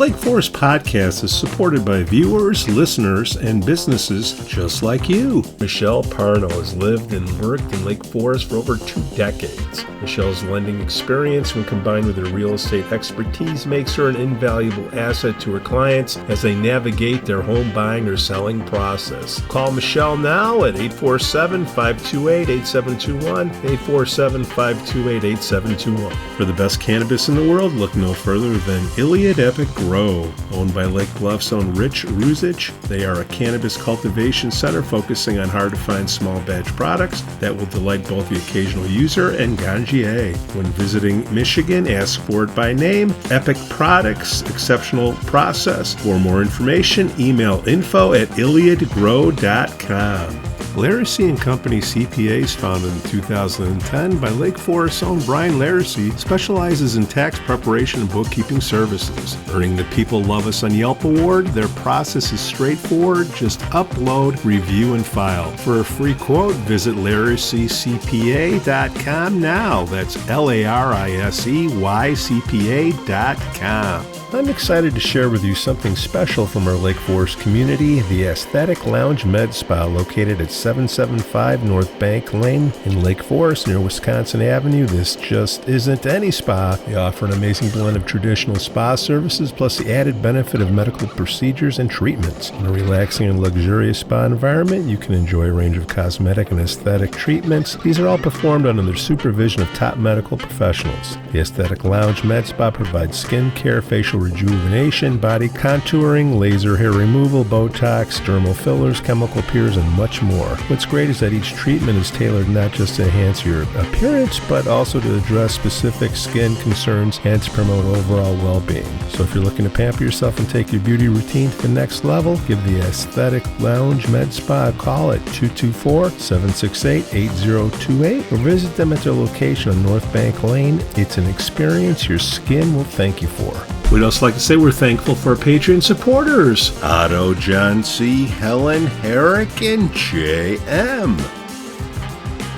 Lake Forest podcast is supported by viewers, listeners, and businesses just like you. Michelle Parno has lived and worked in Lake Forest for over 2 decades. Michelle's lending experience, when combined with her real estate expertise, makes her an invaluable asset to her clients as they navigate their home buying or selling process. Call Michelle now at 847-528-8721, 847-528-8721. For the best cannabis in the world, look no further than Iliad Epic Grow. Owned by Lake Bluff's own Rich Ruzich, they are a cannabis cultivation center focusing on hard-to-find small batch products that will delight both the occasional user and ganjier. When visiting Michigan, ask for it by name. Epic Products, exceptional process. For more information, email info@iliadgrow.com. Laracy & Company CPAs, founded in 2010 by Lake Forest's own Brian Laracy, specializes in tax preparation and bookkeeping services. Earning the People Love Us on Yelp award, their process is straightforward. Just upload, review, and file. For a free quote, visit LaracyCPA.com now. That's LARISEYCPA.com. I'm excited to share with you something special from our Lake Forest community, the Aesthetic Lounge Med Spa, located at 775 North Bank Lane in Lake Forest near Wisconsin Avenue. This just isn't any spa. They offer an amazing blend of traditional spa services plus the added benefit of medical procedures and treatments. In a relaxing and luxurious spa environment, you can enjoy a range of cosmetic and aesthetic treatments. These are all performed under the supervision of top medical professionals. The Aesthetic Lounge Med Spa provides skin care, facial rejuvenation, body contouring, laser hair removal, Botox, dermal fillers, chemical peels, and much more. What's great is that each treatment is tailored not just to enhance your appearance, but also to address specific skin concerns and to promote overall well-being. So if you're looking to pamper yourself and take your beauty routine to the next level, give the Aesthetic Lounge Med Spa a call at 224-768-8028 or visit them at their location on North Bank Lane. It's an experience your skin will thank you for. We'd also like to say we're thankful for our Patreon supporters, Otto, John C., Helen, Herrick, and J.M.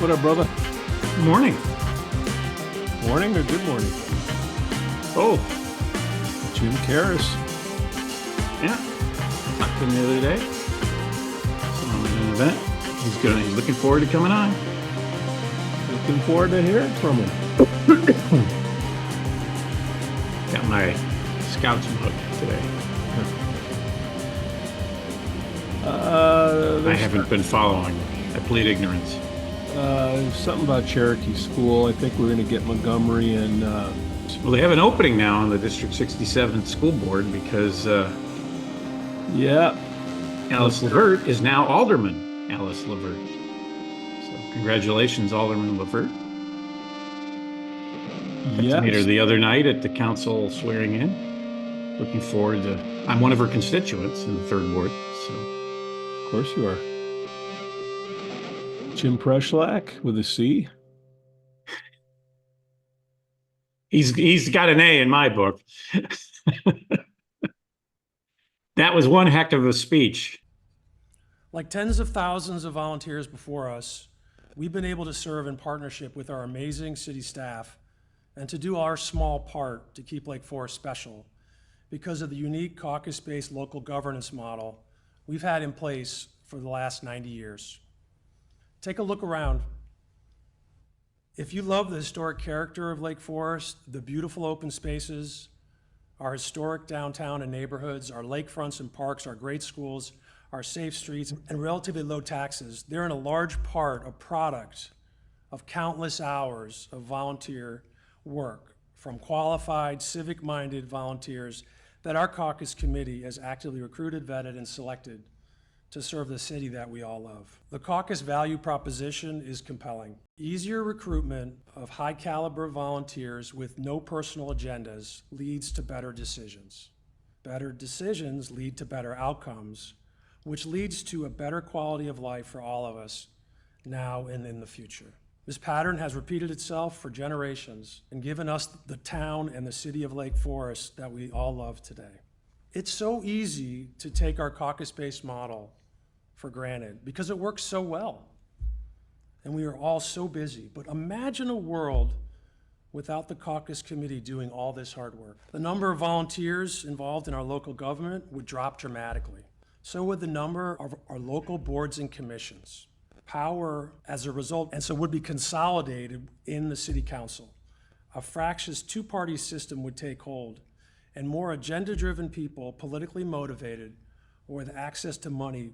What up, brother? Good morning. Morning or good morning? Oh. Jim Carris. Yeah. Talked to him the other day. Saw him at an event. He's looking forward to coming on. Looking forward to hearing from him. Got my Scouts mug today. I haven't been following. I plead ignorance. Something about Cherokee School. I think we're going to get Montgomery and... Well, they have an opening now on the District 67 school board because... yeah. Alice Levert is now Alderman Alice Levert. So congratulations, Alderman Levert. Yes. I met her the other night at the council swearing in. Looking forward to... I'm one of her constituents in the 3rd Ward, so... Of course you are. Jim Preschalck with a C. He's got an A in my book. That was one heck of a speech. Like tens of thousands of volunteers before us, we've been able to serve in partnership with our amazing city staff and to do our small part to keep Lake Forest special because of the unique caucus-based local governance model we've had in place for the last 90 years. Take a look around. If you love the historic character of Lake Forest, the beautiful open spaces, our historic downtown and neighborhoods, our lakefronts and parks, our great schools, our safe streets, and relatively low taxes, they're in a large part a product of countless hours of volunteer work from qualified, civic-minded volunteers that our caucus committee has actively recruited, vetted, and selected to serve the city that we all love. The caucus value proposition is compelling. Easier recruitment of high-caliber volunteers with no personal agendas leads to better decisions. Better decisions lead to better outcomes, which leads to a better quality of life for all of us now and in the future. This pattern has repeated itself for generations and given us the town and the city of Lake Forest that we all love today. It's so easy to take our caucus-based model for granted because it works so well and we are all so busy. But imagine a world without the caucus committee doing all this hard work. The number of volunteers involved in our local government would drop dramatically. So would the number of our local boards and commissions. Power, as a result, and so would be consolidated in the city council. A fractious two-party system would take hold, and more agenda-driven people, politically motivated, or with access to money,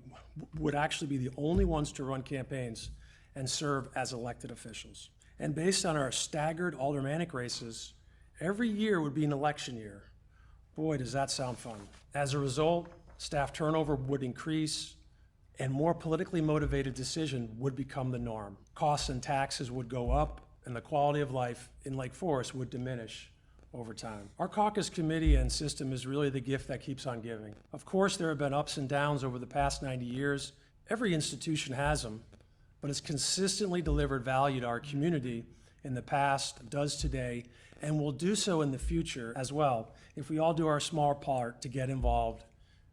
would actually be the only ones to run campaigns and serve as elected officials. And based on our staggered aldermanic races, every year would be an election year. Boy, does that sound fun. As a result, staff turnover would increase, and more politically motivated decision would become the norm. Costs and taxes would go up, and the quality of life in Lake Forest would diminish over time. Our caucus committee and system is really the gift that keeps on giving. Of course, there have been ups and downs over the past 90 years. Every institution has them, but it's consistently delivered value to our community in the past, does today, and will do so in the future as well if we all do our small part to get involved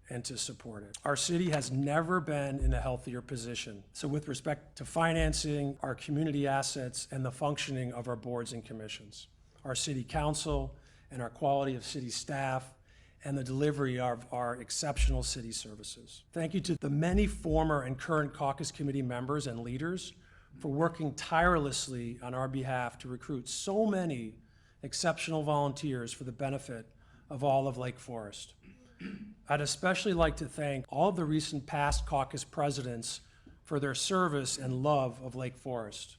and to support it. Our city has never been in a healthier position. So with respect to financing, our community assets, and the functioning of our boards and commissions, our city council, and our quality of city staff, and the delivery of our exceptional city services. Thank you to the many former and current caucus committee members and leaders for working tirelessly on our behalf to recruit so many exceptional volunteers for the benefit of all of Lake Forest. I'd especially like to thank all of the recent past caucus presidents for their service and love of Lake Forest,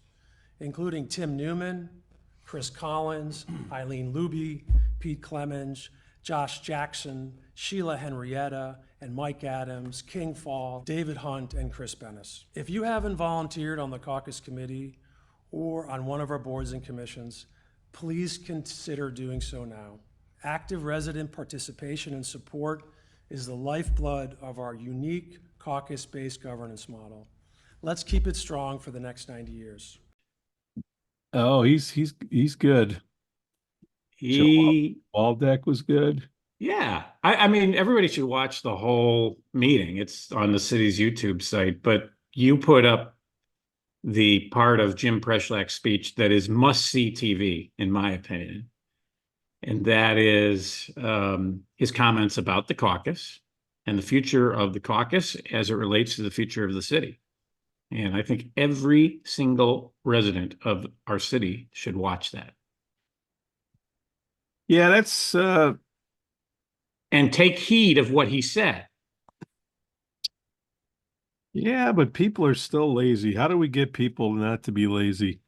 including Tim Newman, Chris Collins, Eileen Luby, Pete Clemens, Josh Jackson, Sheila Henrietta, and Mike Adams, King Fall, David Hunt, and Chris Bennis. If you haven't volunteered on the caucus committee or on one of our boards and commissions, please consider doing so now. Active resident participation and support is the lifeblood of our unique caucus-based governance model. Let's keep it strong for the next 90 years. Oh, he's good. He, Waldeck was good. yeah. I mean, everybody should watch the whole meeting. It's on the city's YouTube site, but you put up the part of Jim Preschalck's speech that is must-see TV, in my opinion. And that is his comments about the caucus and the future of the caucus as it relates to the future of the city. And I think every single resident of our city should watch that. Yeah, that's And take heed of what he said. yeah, but people are still lazy. How do we get people not to be lazy?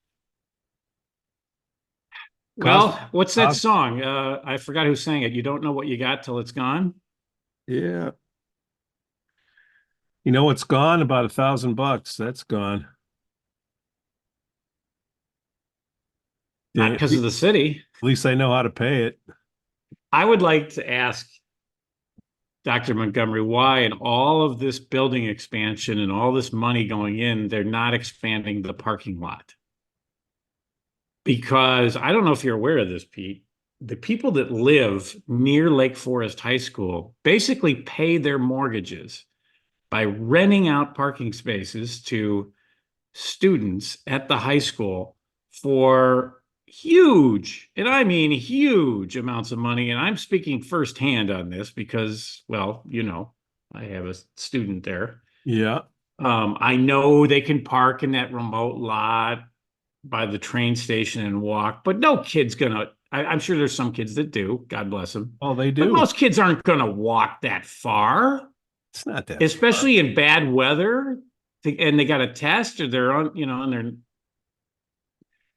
Well, what's that song? I forgot who sang it. You don't know what you got till it's gone. Yeah. You know what's gone? About $1,000. That's gone. Not because of the city. At least I know how to pay it. I would like to ask Dr. Montgomery why in all of this building expansion and all this money going in, they're not expanding the parking lot. Because I don't know if you're aware of this, Pete, the people that live near Lake Forest High School basically pay their mortgages by renting out parking spaces to students at the high school for huge, and I mean huge amounts of money. And I'm speaking firsthand on this because, well, you know, I have a student there. Yeah. I know they can park in that remote lot by the train station and walk, but no kid's gonna, I'm sure there's some kids that do, God bless them. Oh, they do. But most kids aren't gonna walk that far. It's not that especially far. In bad weather, and they got a test or they're on, you know, and they're,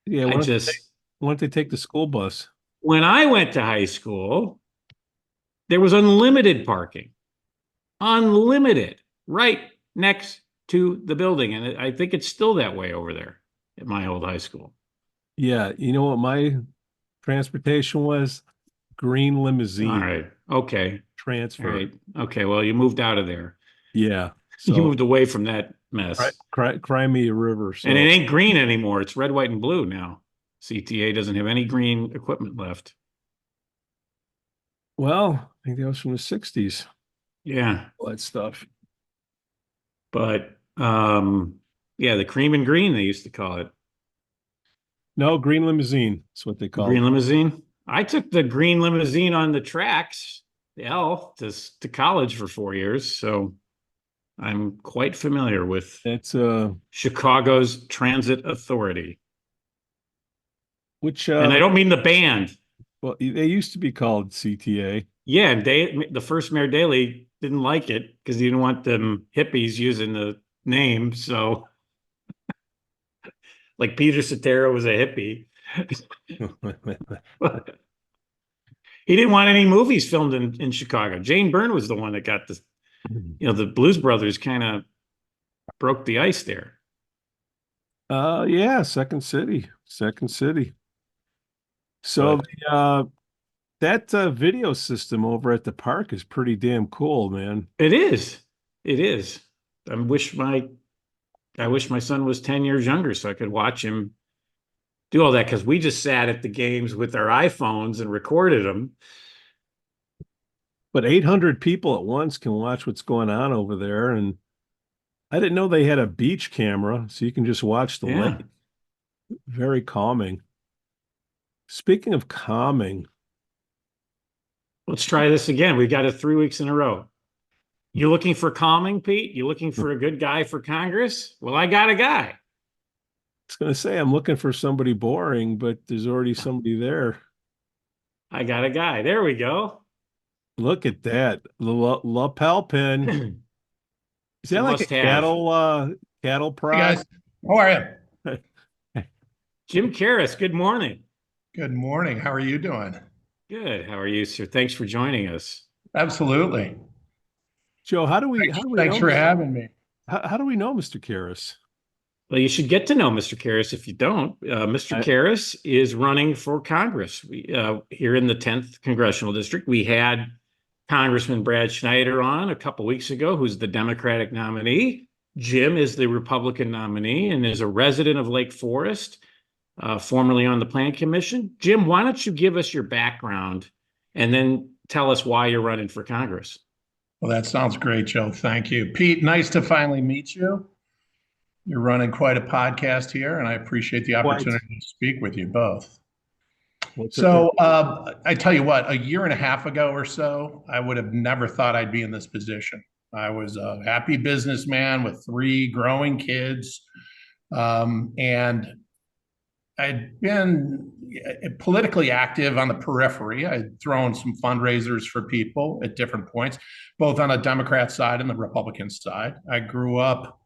yeah, why don't they take the school bus? When I went to high school, there was unlimited parking. Unlimited, right next to the building. And I think it's still that way over there at my old high school. Yeah, you know what my transportation was? Green limousine. All right. Okay. Transfer. All right. Okay. Well, you moved out of there. Yeah. So you moved away from that mess. Cry me a river. So. And it ain't green anymore. It's red, white, and blue now. CTA doesn't have any green equipment left. Well, I think that was from the 60s. Yeah. All that stuff. But yeah, the cream and green, they used to call it. No, green limousine. That's what they call Green it. limousine. I took the green limousine on the tracks, the L, to college for 4 years. So I'm quite familiar with That's Chicago's Transit Authority. which And I don't mean the band. well, they used to be called CTA. Yeah, and the first Mayor Daley didn't like it because he didn't want them hippies using the name. So, like Peter Cetera was a hippie. He didn't want any movies filmed in Chicago. Jane Byrne was the one that got the Blues Brothers kind of broke the ice there. Yeah, Second City. Second City. So But that video system over at the park is pretty damn cool, man. it is. It is. I wish my son was 10 years younger so I could watch him do all that, because we just sat at the games with our iPhones and recorded them. But 800 people at once can watch what's going on over there. And I didn't know they had a beach camera, so you can just watch the Yeah. lake. Very calming. Speaking of calming, Let's try this again. We got it 3 weeks in a row. You looking for calming, Pete? You looking for a good guy for Congress? Well, I got a guy. I was going to say I'm looking for somebody boring, but there's already somebody there. I got a guy. There we go. Look at that. Lapel pin. Is that like a cattle Hey prod? guys, how are you? Jim Carris, good morning. Good morning. How are you doing? Good. How are you, sir? Thanks for joining us. Absolutely. Joe, how do we Thanks know for having me. how do we know Mr. Karras? Well, you should get to know Mr. Carris if you don't. Mr. Carris is running for Congress. Here in the 10th Congressional District. We had Congressman Brad Schneider on a couple weeks ago, who's the Democratic nominee. Jim is the Republican nominee and is a resident of Lake Forest, formerly on the Planning Commission. Jim, why don't you give us your background and then tell us why you're running for Congress? Well, that sounds great, Joe. Thank you. Pete, nice to finally meet you. You're running quite a podcast here, and I appreciate the opportunity to speak with you both. I tell you what, a year and a half ago or so, I would have never thought I'd be in this position. I was a happy businessman with 3 growing kids, and I'd been politically active on the periphery. I'd thrown some fundraisers for people at different points, both on the Democrat side and the Republican side. I grew up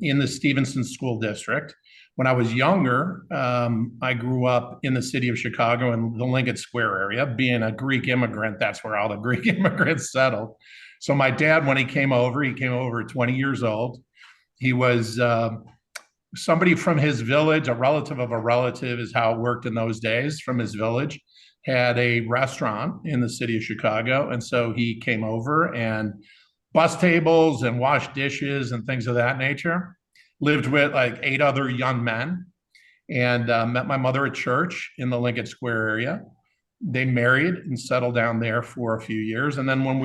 in the Stevenson School District. When I was younger, I grew up in the city of Chicago in the Lincoln Square area. Being a Greek immigrant, that's where all the Greek immigrants settled. So my dad, when he came over at 20 years old. He was somebody from his village, a relative of a relative is how it worked in those days, from his village, had a restaurant in the city of Chicago. And so he came over and bussed tables and washed dishes and things of that nature. Lived with like 8 other young men, and met my mother at church in the Lincoln Square area. They married and settled down there for a few years. And then when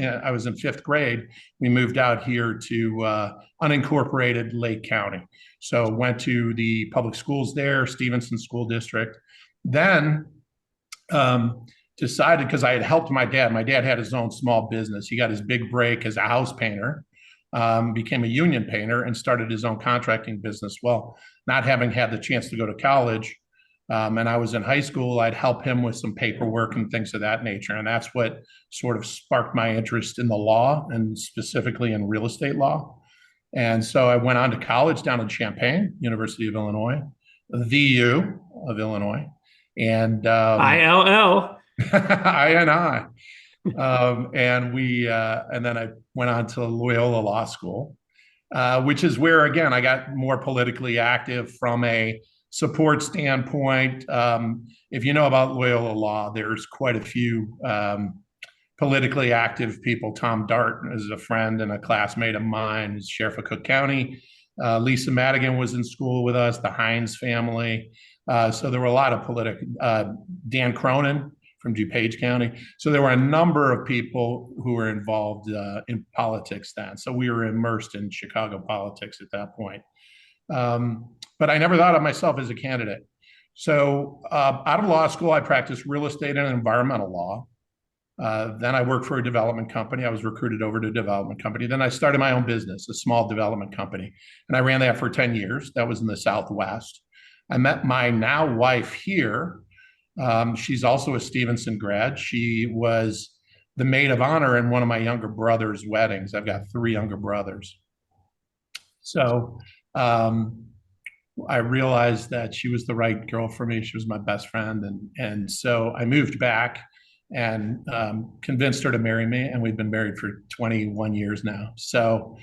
I was in 5th grade, we moved out here to unincorporated Lake County. So went to the public schools there, Stevenson School District. Then decided, because I had helped my dad. My dad had his own small business. He got his big break as a house painter, became a union painter, and started his own contracting business. Well, not having had the chance to go to college, and I was in high school, I'd help him with some paperwork and things of that nature. And that's what sort of sparked my interest in the law, and specifically in real estate law. And so I went on to college down in Champaign, University of Illinois, the U of Illinois. And ILL. INI. And then I went on to Loyola Law School, which is where, again, I got more politically active from a support standpoint. If you know about Loyola Law, there's quite a few politically active people. Tom Dart is a friend and a classmate of mine, who's sheriff of Cook County. Lisa Madigan was in school with us, the Hines family. So there were a lot of Dan Cronin from DuPage County. So there were a number of people who were involved in politics then. So we were immersed in Chicago politics at that point. But I never thought of myself as a candidate. So out of law school, I practiced real estate and environmental law. Then I worked for a development company. I was recruited over to a development company. Then I started my own business, a small development company. And I ran that for 10 years. That was in the Southwest. I met my now wife here. She's also a Stevenson grad. She was the maid of honor in one of my younger brother's weddings. I've got 3 younger brothers. So I realized that she was the right girl for me. She was my best friend. And so I moved back and convinced her to marry me. And we've been married for 21 years now. So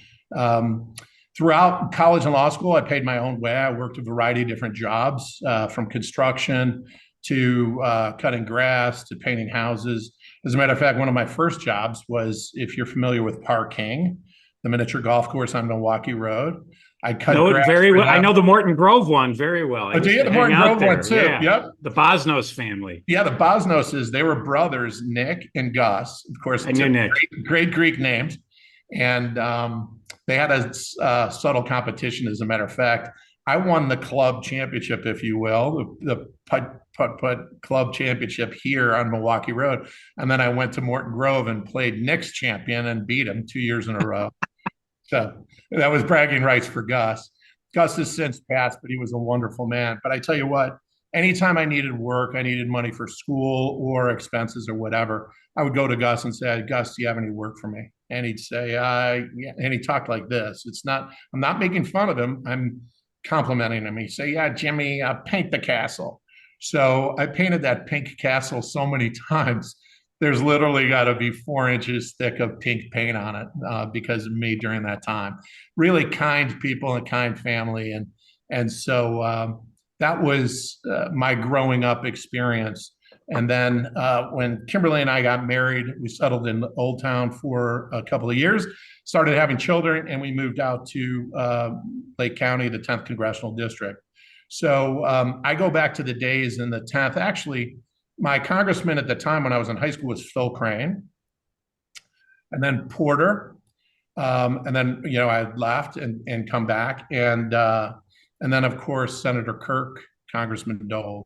throughout college and law school, I paid my own way. I worked a variety of different jobs, from construction to cutting grass to painting houses. As a matter of fact, one of my first jobs was, if you're familiar with Parking, the miniature golf course on Milwaukee Road. I cut know grass it very well. them. I know the Morton Grove one very well. Oh, do you? The Morton Grove one too? Yeah. Yep. The Bosnos family. Yeah, the Bosnoses, they were brothers, Nick and Gus. Of course, I knew Nick. Great Greek names. And they had a subtle competition, as a matter of fact. I won the club championship, if you will, the putt club championship here on Milwaukee Road. And then I went to Morton Grove and played Nick's champion and beat him 2 years in a row. So that was bragging rights for Gus. Gus has since passed, but he was a wonderful man. But I tell you what, anytime I needed work, I needed money for school or expenses or whatever, I would go to Gus and say, Gus, do you have any work for me? And he'd say, yeah. And he talked like this. I'm not making fun of him. I'm complimenting him. He'd say, yeah, Jimmy, paint the castle. So I painted that pink castle so many times. There's literally got to be 4 inches thick of pink paint on it because of me during that time. Really kind people and kind family. And so that was my growing up experience. And then when Kimberly and I got married, we settled in Old Town for a couple of years, started having children, and we moved out to Lake County, the 10th Congressional District. So I go back to the days in the 10th. Actually, my congressman at the time when I was in high school was Phil Crane, and then Porter. And then, I left and come back. And then, of course, Senator Kirk, Congressman Dole.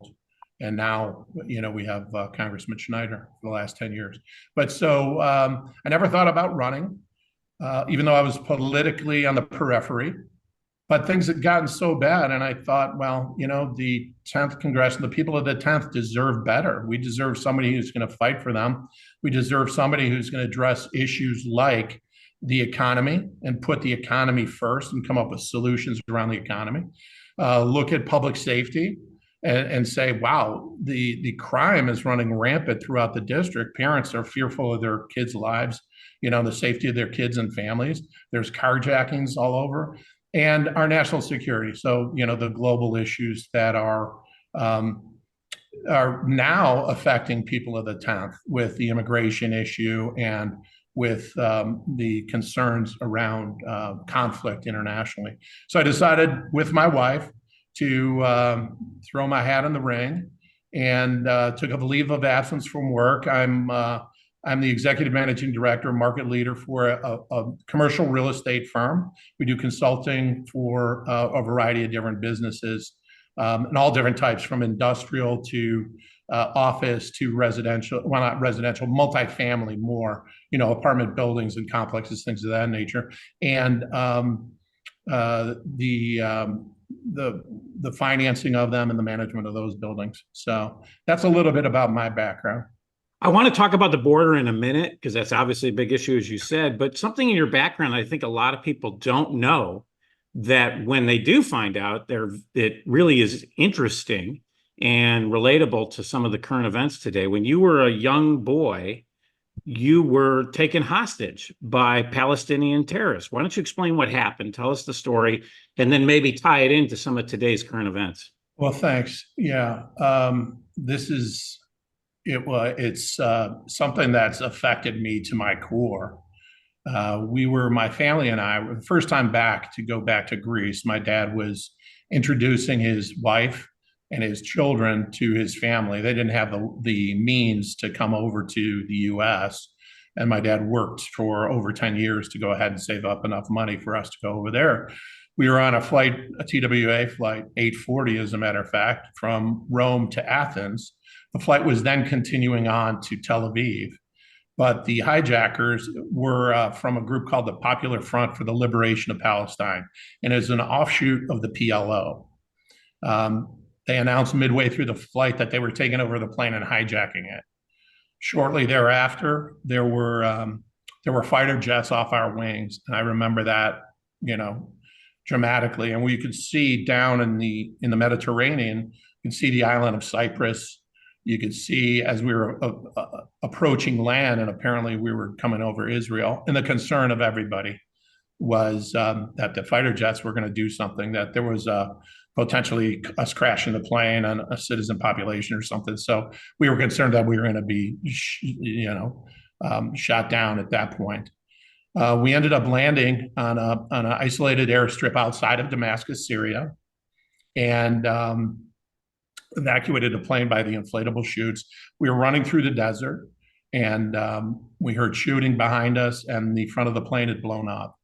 And now, we have Congressman Schneider for the last 10 years. But so I never thought about running, even though I was politically on the periphery. But things had gotten so bad, and I thought, well, the 10th Congress, the people of the 10th deserve better. We deserve somebody who's going to fight for them. We deserve somebody who's going to address issues like the economy and put the economy first and come up with solutions around the economy. Look at public safety and say, wow, the crime is running rampant throughout the district. Parents are fearful of their kids' lives, the safety of their kids and families. There's carjackings all over. And our national security. So, the global issues that are now affecting people of the 10th with the immigration issue and with the concerns around conflict internationally. So I decided with my wife to throw my hat in the ring and took a leave of absence from work. I'm the executive managing director, market leader for a commercial real estate firm. We do consulting for a variety of different businesses and all different types, from industrial to office to residential, well, not residential, multifamily more, apartment buildings and complexes, things of that nature. And the financing of them and the management of those buildings. So that's a little bit about my background. I want to talk about the border in a minute, because that's obviously a big issue, as you said, but something in your background, I think a lot of people don't know, that when they do find out, it really is interesting and relatable to some of the current events today. When you were a young boy, you were taken hostage by Palestinian terrorists. Why don't you explain what happened? Tell us the story, and then maybe tie it into some of today's current events. Well, thanks. Yeah, it's something that's affected me to my core. My family and I, the first time back to go back to Greece, my dad was introducing his wife and his children to his family. They didn't have the means to come over to the US. And my dad worked for over 10 years to go ahead and save up enough money for us to go over there. We were on a flight, a TWA flight, 840, as a matter of fact, from Rome to Athens. The flight was then continuing on to Tel Aviv. But the hijackers were from a group called the Popular Front for the Liberation of Palestine, and is an offshoot of the PLO. They announced midway through the flight that they were taking over the plane and hijacking it. Shortly thereafter, there were fighter jets off our wings, and I remember that, dramatically. And we could see down in the Mediterranean, you could see the island of Cyprus. You could see as we were approaching land, and apparently we were coming over Israel. And the concern of everybody was that the fighter jets were going to do something, that there was potentially us crashing the plane on a citizen population or something. So we were concerned that we were going to be, shot down at that point. We ended up landing on an isolated airstrip outside of Damascus, Syria, and evacuated the plane by the inflatable chutes. We were running through the desert, and we heard shooting behind us, and the front of the plane had blown up.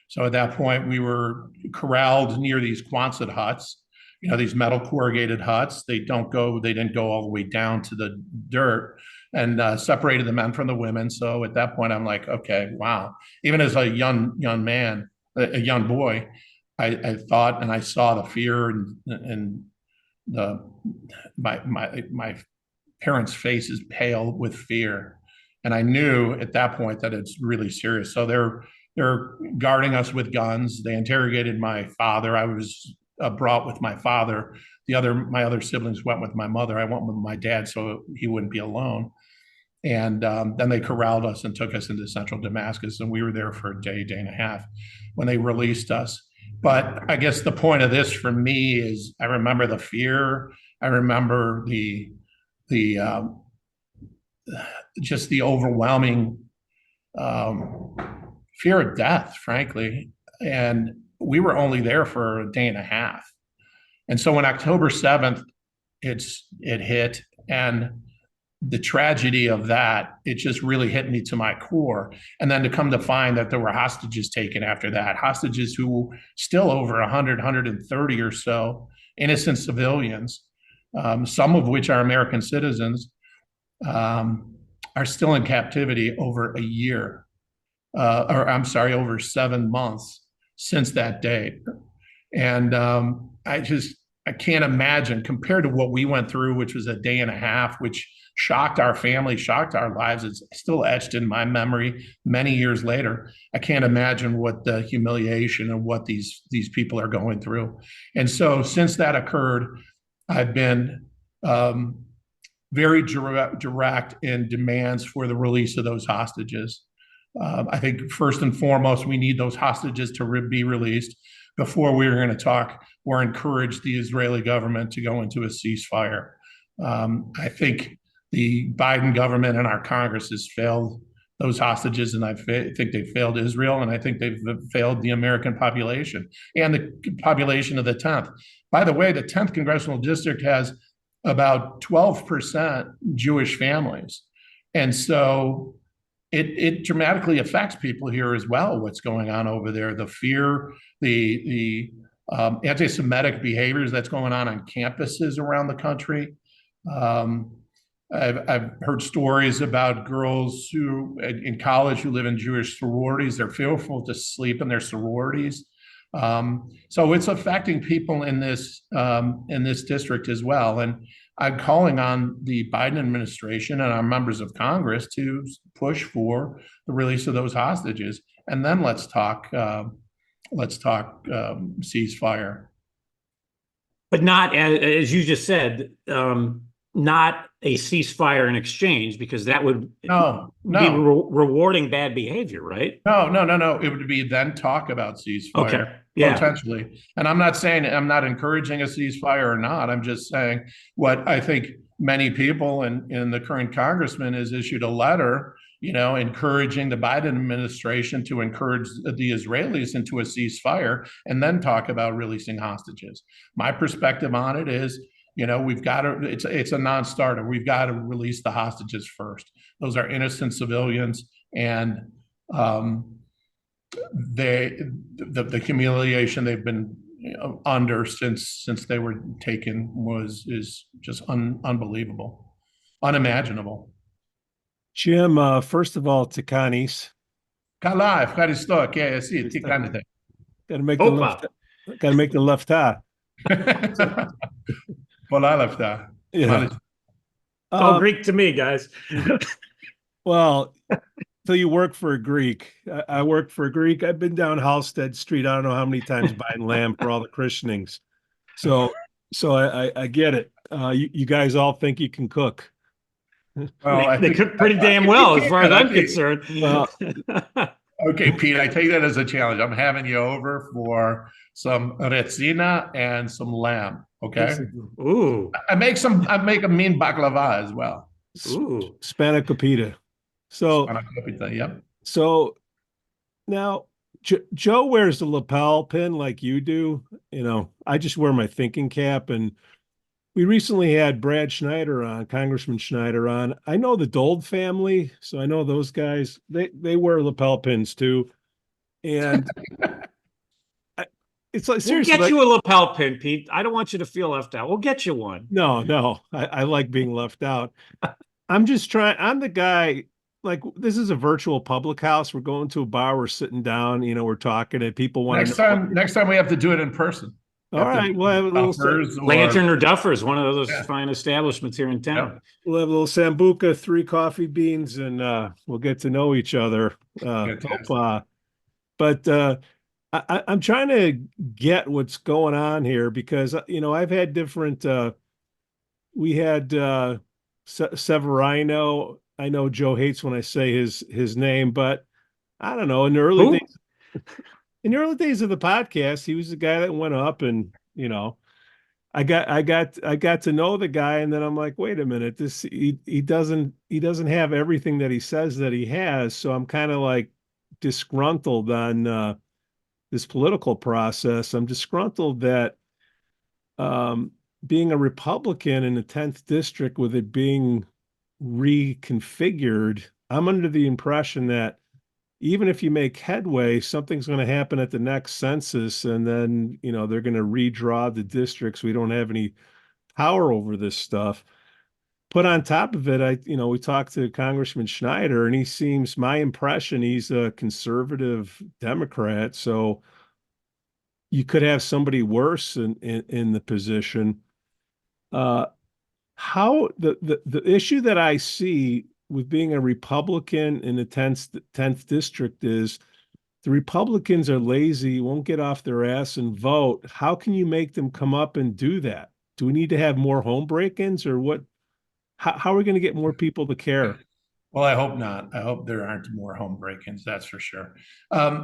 So at that point, we were corralled near these Quonset huts, these metal corrugated huts. They didn't go all the way down to the dirt, and separated the men from the women. So at that point, I'm like, okay, wow. Even as a young man, a young boy, I thought, and I saw the fear and my parents' faces pale with fear, and I knew at that point that it's really serious. So they're guarding us with guns. They interrogated my father. I was brought with my father. My other siblings went with my mother. I went with my dad so he wouldn't be alone. And then they corralled us and took us into central Damascus, and we were there for a day and a half when they released us. But I guess the point of this for me is I remember the fear. I remember the just the overwhelming fear of death, frankly. And we were only there for a day and a half. And so when October 7th, it hit, and the tragedy of that, it just really hit me to my core. And then to come to find that there were hostages taken after that, hostages who still over 100, 130 or so innocent civilians, some of which are American citizens, are still in captivity over a year, over 7 months since that date. And I can't imagine, compared to what we went through, which was a day and a half, which shocked our family, shocked our lives. It's still etched in my memory many years later. I can't imagine what the humiliation and what these people are going through. And so since that occurred, I've been very direct in demands for the release of those hostages. I think first and foremost, we need those hostages to be released before we were going to talk or encourage the Israeli government to go into a ceasefire. I think the Biden government and our Congress has failed those hostages, and I think they failed Israel, and I think they've failed the American population and the population of the 10th. By the way, the 10th Congressional District has about 12% Jewish families. And so it dramatically affects people here as well, what's going on over there, the fear, the anti-Semitic behaviors that's going on campuses around the country. I've heard stories about girls who in college who live in Jewish sororities. They're fearful to sleep in their sororities. So it's affecting people in this district as well. And I'm calling on the Biden administration and our members of Congress to push for the release of those hostages. And then let's talk ceasefire. But not, as you just said, not a ceasefire in exchange, because that would be rewarding bad behavior, right? No. It would be then talk about ceasefire. Okay. Yeah. Potentially. And I'm not saying, I'm not encouraging a ceasefire or not. I'm just saying what I think many people in the current congressman has issued a letter, encouraging the Biden administration to encourage the Israelis into a ceasefire and then talk about releasing hostages. My perspective on it is, we've got to, it's a non-starter. We've got to release the hostages first. Those are innocent civilians. And the humiliation they've been under since they were taken is just unbelievable, unimaginable. Jim, first of all, Takanis. Καλά, ευχαριστώ και εσύ, τι κάνετε? Got to make the left. Got to make the left eye. Πολλά λεφτά. Yeah. It's all Greek to me, guys. Well, so you work for a Greek. I work for a Greek. I've been down Halstead Street. I don't know how many times buying lamb for all the christenings. So I get it. You guys all think you can cook. Well, they cook pretty damn well, as far as I'm concerned. Okay, Pete, I take that as a challenge. I'm having you over for some retsina and some lamb. Okay. Ooh. I make a mean baklava as well. Ooh. Spanakopita. So, yep. So now Joe wears the lapel pin like you do. You know, I just wear my thinking cap. And we recently had Brad Schneider on, Congressman Schneider on. I know the Dold family, so I know those guys. They wear lapel pins too. And it's like, seriously, we'll get you a lapel pin, Pete. I don't want you to feel left out. We'll get you one. No, I like being left out. I'm just trying. I'm the guy. Like, this is a virtual public house. We're going to a bar. We're sitting down. You know, we're talking, and people want next time we have to do it in person. All right, we'll have a little Lantern or Duffers, one of those fine establishments here in town. Yeah. We'll have a little sambuca, 3 coffee beans, and we'll get to know each other. But I'm trying to get what's going on here because, you know, I've had different. We had Severino. I know Joe hates when I say his name, but I don't know. In the early days. In the early days of the podcast, he was the guy that went up, and you know, I got to know the guy, and then I'm like, wait a minute, he doesn't have everything that he says that he has, so I'm kind of like disgruntled on this political process. I'm disgruntled that being a Republican in the 10th district, with it being reconfigured, I'm under the impression that even if you make headway, something's going to happen at the next census, and then, you know, they're going to redraw the districts. We don't have any power over this stuff. Put on top of it, we talked to Congressman Schneider, and he seems, my impression, he's a conservative Democrat. So you could have somebody worse in the position. How the issue that I see with being a Republican in the 10th district is the Republicans are lazy, won't get off their ass and vote. How can you make them come up and do that? Do we need to have more home break-ins, or what? How are we going to get more people to care? Well, I hope not. I hope there aren't more home break-ins, that's for sure.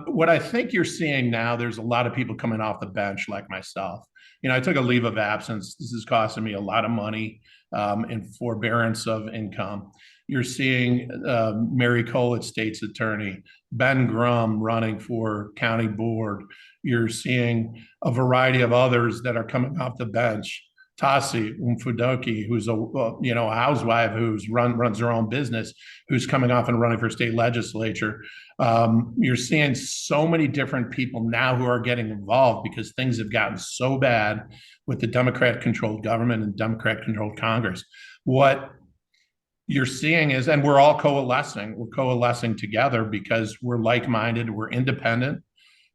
What I think you're seeing now, there's a lot of people coming off the bench like myself. You know, I took a leave of absence. This is costing me a lot of money in forbearance of income. You're seeing Mary Collett, state's attorney, Ben Grum running for county board. You're seeing a variety of others that are coming off the bench. Tasi Mfudoki, who's a housewife who's runs her own business, who's coming off and running for state legislature. You're seeing so many different people now who are getting involved because things have gotten so bad with the Democrat-controlled government and Democrat-controlled Congress. What you're seeing is, and we're all coalescing. We're coalescing together because we're like-minded. We're independent.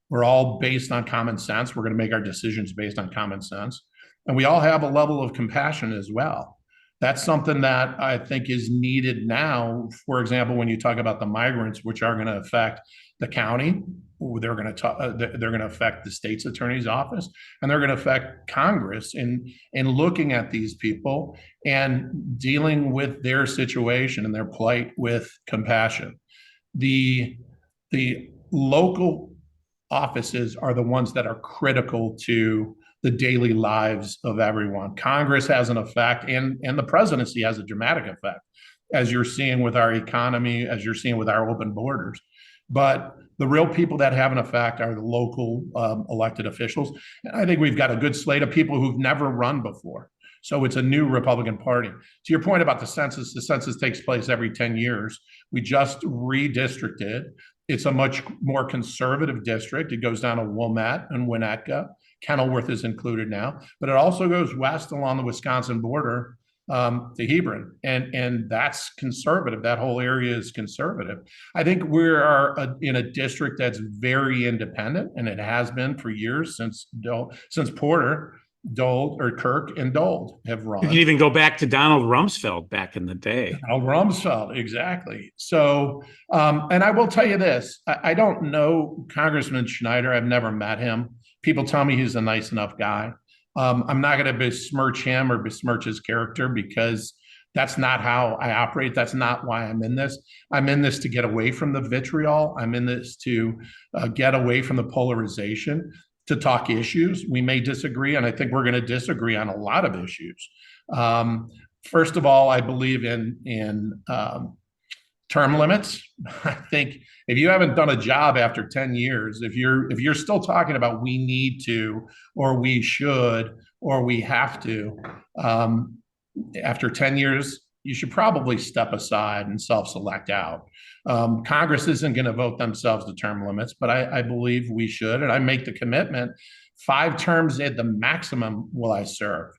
We're all based on common sense. We're going to make our decisions based on common sense. And we all have a level of compassion as well. That's something that I think is needed now. For example, when you talk about the migrants, which are going to affect the county, they're going to affect the state's attorney's office, and they're going to affect Congress in looking at these people and dealing with their situation and their plight with compassion. The local offices are the ones that are critical to the daily lives of everyone. Congress has an effect, and the presidency has a dramatic effect, as you're seeing with our economy, as you're seeing with our open borders. But the real people that have an effect are the local elected officials. And I think we've got a good slate of people who've never run before. So it's a new Republican Party. To your point about the census takes place every 10 years. We just redistricted. It's a much more conservative district. It goes down to Wilmette and Winnetka. Kenilworth is included now, but it also goes west along the Wisconsin border to Hebron, and that's conservative. That whole area is conservative. I think we are in a district that's very independent, and it has been for years since Porter, Dole, or Kirk and Dole have run. You can even go back to Donald Rumsfeld back in the day. Donald Rumsfeld, exactly. So, and I will tell you this: I don't know Congressman Schneider. I've never met him. People tell me he's a nice enough guy. I'm not going to besmirch him or besmirch his character, because that's not how I operate. That's not why I'm in this. I'm in this to get away from the vitriol. I'm in this to get away from the polarization, to talk issues. We may disagree, and I think we're going to disagree on a lot of issues. First of all, I believe in term limits. I think if you haven't done a job after 10 years, if you're still talking about we need to, or we should, or we have to, after 10 years, you should probably step aside and self-select out. Congress isn't going to vote themselves to term limits, but I believe we should, and I make the commitment, 5 terms at the maximum will I serve.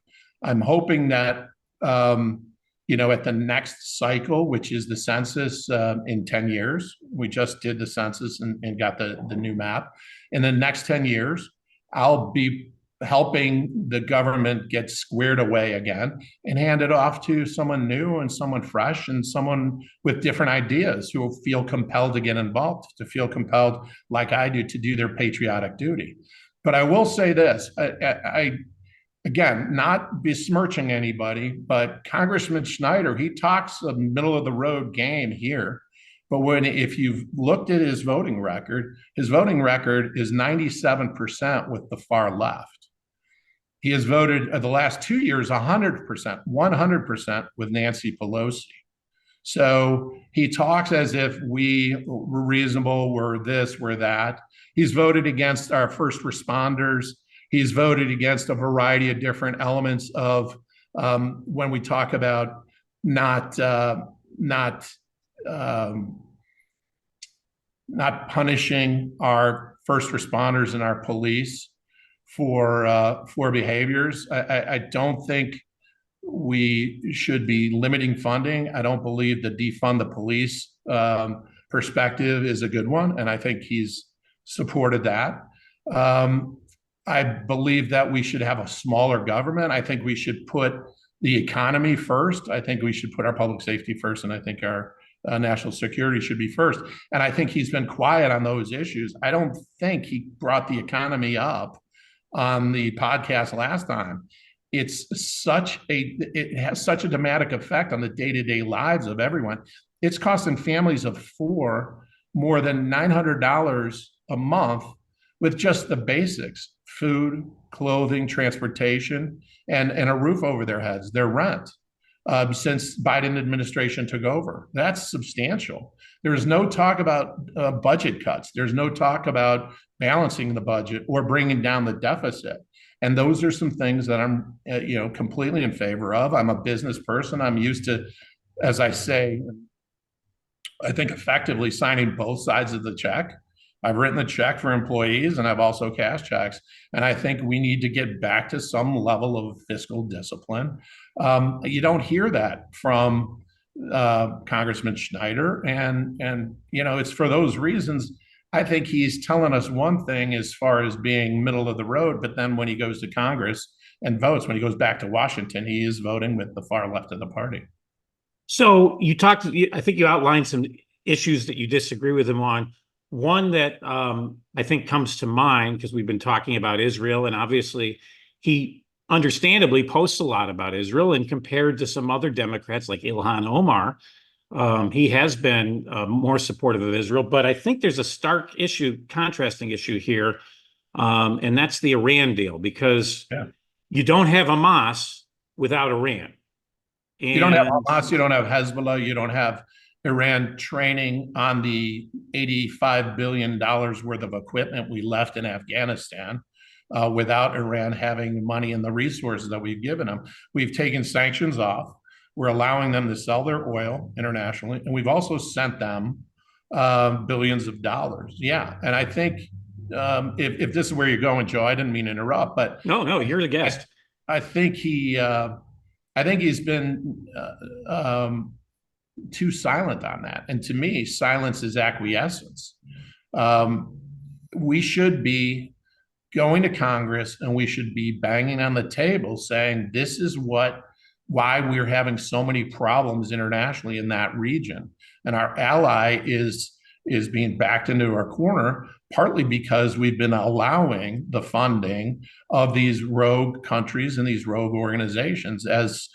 I'm hoping that at the next cycle, which is the census in 10 years, we just did the census and got the new map. In the next 10 years, I'll be helping the government get squared away again and hand it off to someone new and someone fresh and someone with different ideas who will feel compelled to get involved, to feel compelled, like I do, to do their patriotic duty. But I will say this, again, not besmirching anybody, but Congressman Schneider, he talks a middle of the road game here. But if you've looked at his voting record is 97% with the far left. He has voted the last 2 years 100% with Nancy Pelosi. So he talks as if we were reasonable, we're this, we're that. He's voted against our first responders. He's voted against a variety of different elements of when we talk about not punishing our first responders and our police for behaviors. I don't think we should be limiting funding. I don't believe the defund the police perspective is a good one, and I think he's supported that. I believe that we should have a smaller government. I think we should put the economy first. I think we should put our public safety first, and I think our national security should be first. And I think he's been quiet on those issues. I don't think he brought the economy up on the podcast last time. It has such a dramatic effect on the day-to-day lives of everyone. It's costing families of 4 more than $900 a month with just the basics: food, clothing, transportation, and a roof over their heads, their rent, since Biden administration took over. That's substantial. There's no talk about budget cuts. There's no talk about balancing the budget or bringing down the deficit. And those are some things that I'm completely in favor of. I'm a business person. I'm used to, as I say, I think effectively signing both sides of the check. I've written the check for employees, and I've also cashed checks. And I think we need to get back to some level of fiscal discipline. You don't hear that from Congressman Schneider. And it's for those reasons. I think he's telling us one thing as far as being middle of the road, but then when he goes to Congress and votes, when he goes back to Washington, he is voting with the far left of the party. So I think you outlined some issues that you disagree with him on. One that I think comes to mind, because we've been talking about Israel, and obviously he understandably posts a lot about Israel, and compared to some other Democrats like Ilhan Omar, he has been more supportive of Israel. But I think there's a stark contrasting issue here, and that's the Iran deal, because you don't have Hamas without Iran. And you don't have Hamas, you don't have Hezbollah, you don't have Iran training on the $85 billion worth of equipment we left in Afghanistan without Iran having money and the resources that we've given them. We've taken sanctions off. We're allowing them to sell their oil internationally. And we've also sent them billions of dollars. Yeah, and I think if this is where you're going, Joe, I didn't mean to interrupt, but No, you're the guest. I think I think he's been too silent on that, and to me, silence is acquiescence. We should be going to Congress and we should be banging on the table saying this is why we're having so many problems internationally in that region, and our ally is being backed into our corner partly because we've been allowing the funding of these rogue countries and these rogue organizations as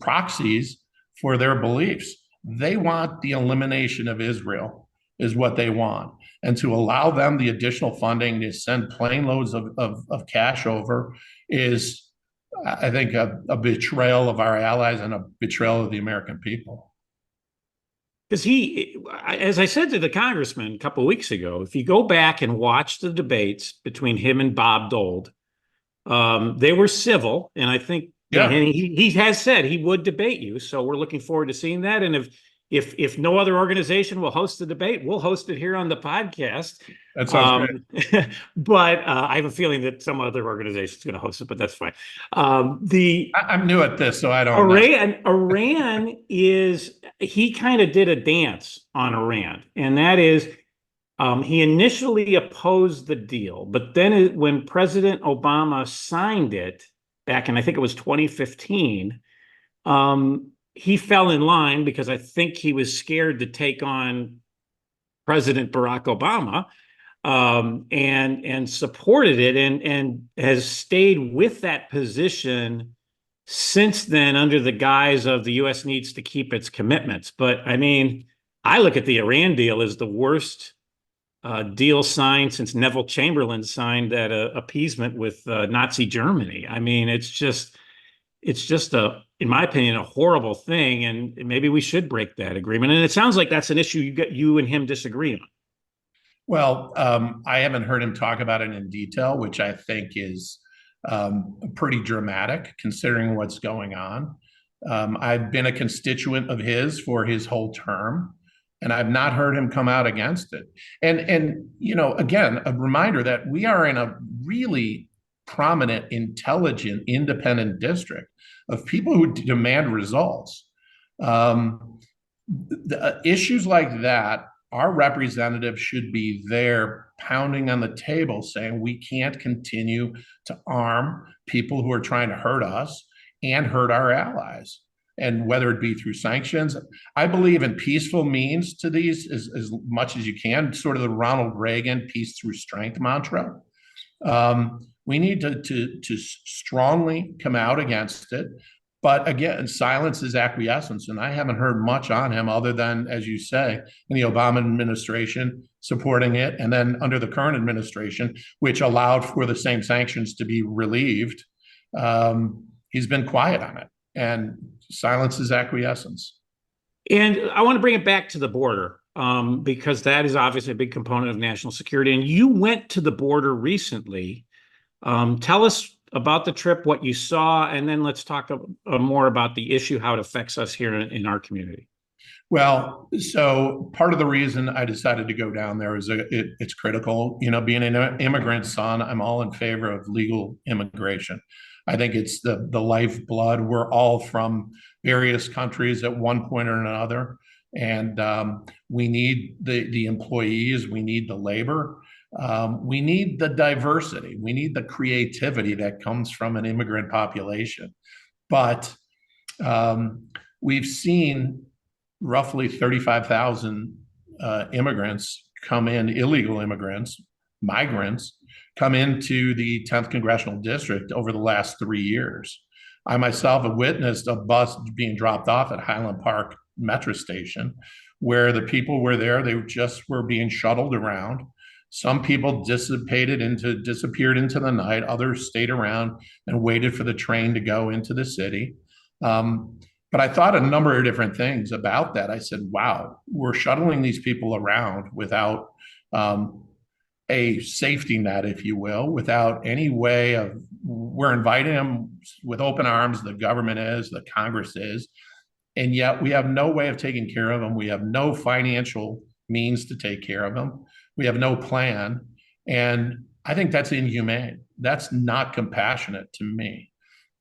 proxies for their beliefs. They want the elimination of Israel is what they want. And to allow them the additional funding to send plane loads of cash over is, I think, a betrayal of our allies and a betrayal of the American people. Because as I said to the congressman a couple of weeks ago, if you go back and watch the debates between him and Bob Dole, they were civil. And I think and he has said he would debate you. So we're looking forward to seeing that. And if no other organization will host the debate, we'll host it here on the podcast. That sounds great. But I have a feeling that some other organization is going to host it, but that's fine. I'm new at this, so I don't know. Iran he kind of did a dance on Iran, and that is he initially opposed the deal, but then when President Obama signed it back in, I think it was 2015, he fell in line because I think he was scared to take on President Barack Obama, and supported it and has stayed with that position since then under the guise of the U.S. needs to keep its commitments. But I mean, I look at the Iran deal as the worst deal signed since Neville Chamberlain signed that appeasement with Nazi Germany. I mean, it's just in my opinion, a horrible thing, and maybe we should break that agreement. And it sounds like that's an issue you and him disagree on. Well, I haven't heard him talk about it in detail, which I think is pretty dramatic considering what's going on. I've been a constituent of his for his whole term, and I've not heard him come out against it. And again, a reminder that we are in a really prominent, intelligent, independent district of people who demand results. The issues like that, our representatives should be there pounding on the table saying we can't continue to arm people who are trying to hurt us and hurt our allies. And whether it be through sanctions, I believe in peaceful means to these as much as you can, sort of the Ronald Reagan peace through strength mantra. We need to strongly come out against it. But again, silence is acquiescence. And I haven't heard much on him other than, as you say, in the Obama administration supporting it. And then under the current administration, which allowed for the same sanctions to be relieved, he's been quiet on it. And silence is acquiescence. And I want to bring it back to the border, because that is obviously a big component of national security. And you went to the border recently. Tell us about the trip, what you saw, and then let's talk more about the issue, how it affects us here in our community. Well, so part of the reason I decided to go down there is it's critical. Being an immigrant son, I'm all in favor of legal immigration. I think it's the lifeblood. We're all from various countries at one point or another, and we need the employees, we need the labor. We need the diversity. We need the creativity that comes from an immigrant population. But we've seen roughly 35,000 immigrants come in, illegal immigrants, migrants, come into the 10th Congressional District over the last 3 years. I myself have witnessed a bus being dropped off at Highland Park Metro Station where the people were there. They just were being shuttled around. Some people disappeared into the night. Others stayed around and waited for the train to go into the city. But I thought a number of different things about that. I said, wow, we're shuttling these people around without a safety net, if you will, without any way of, we're inviting them with open arms. The government is, the Congress is, and yet we have no way of taking care of them. We have no financial means to take care of them. We have no plan. And I think that's inhumane. That's not compassionate to me.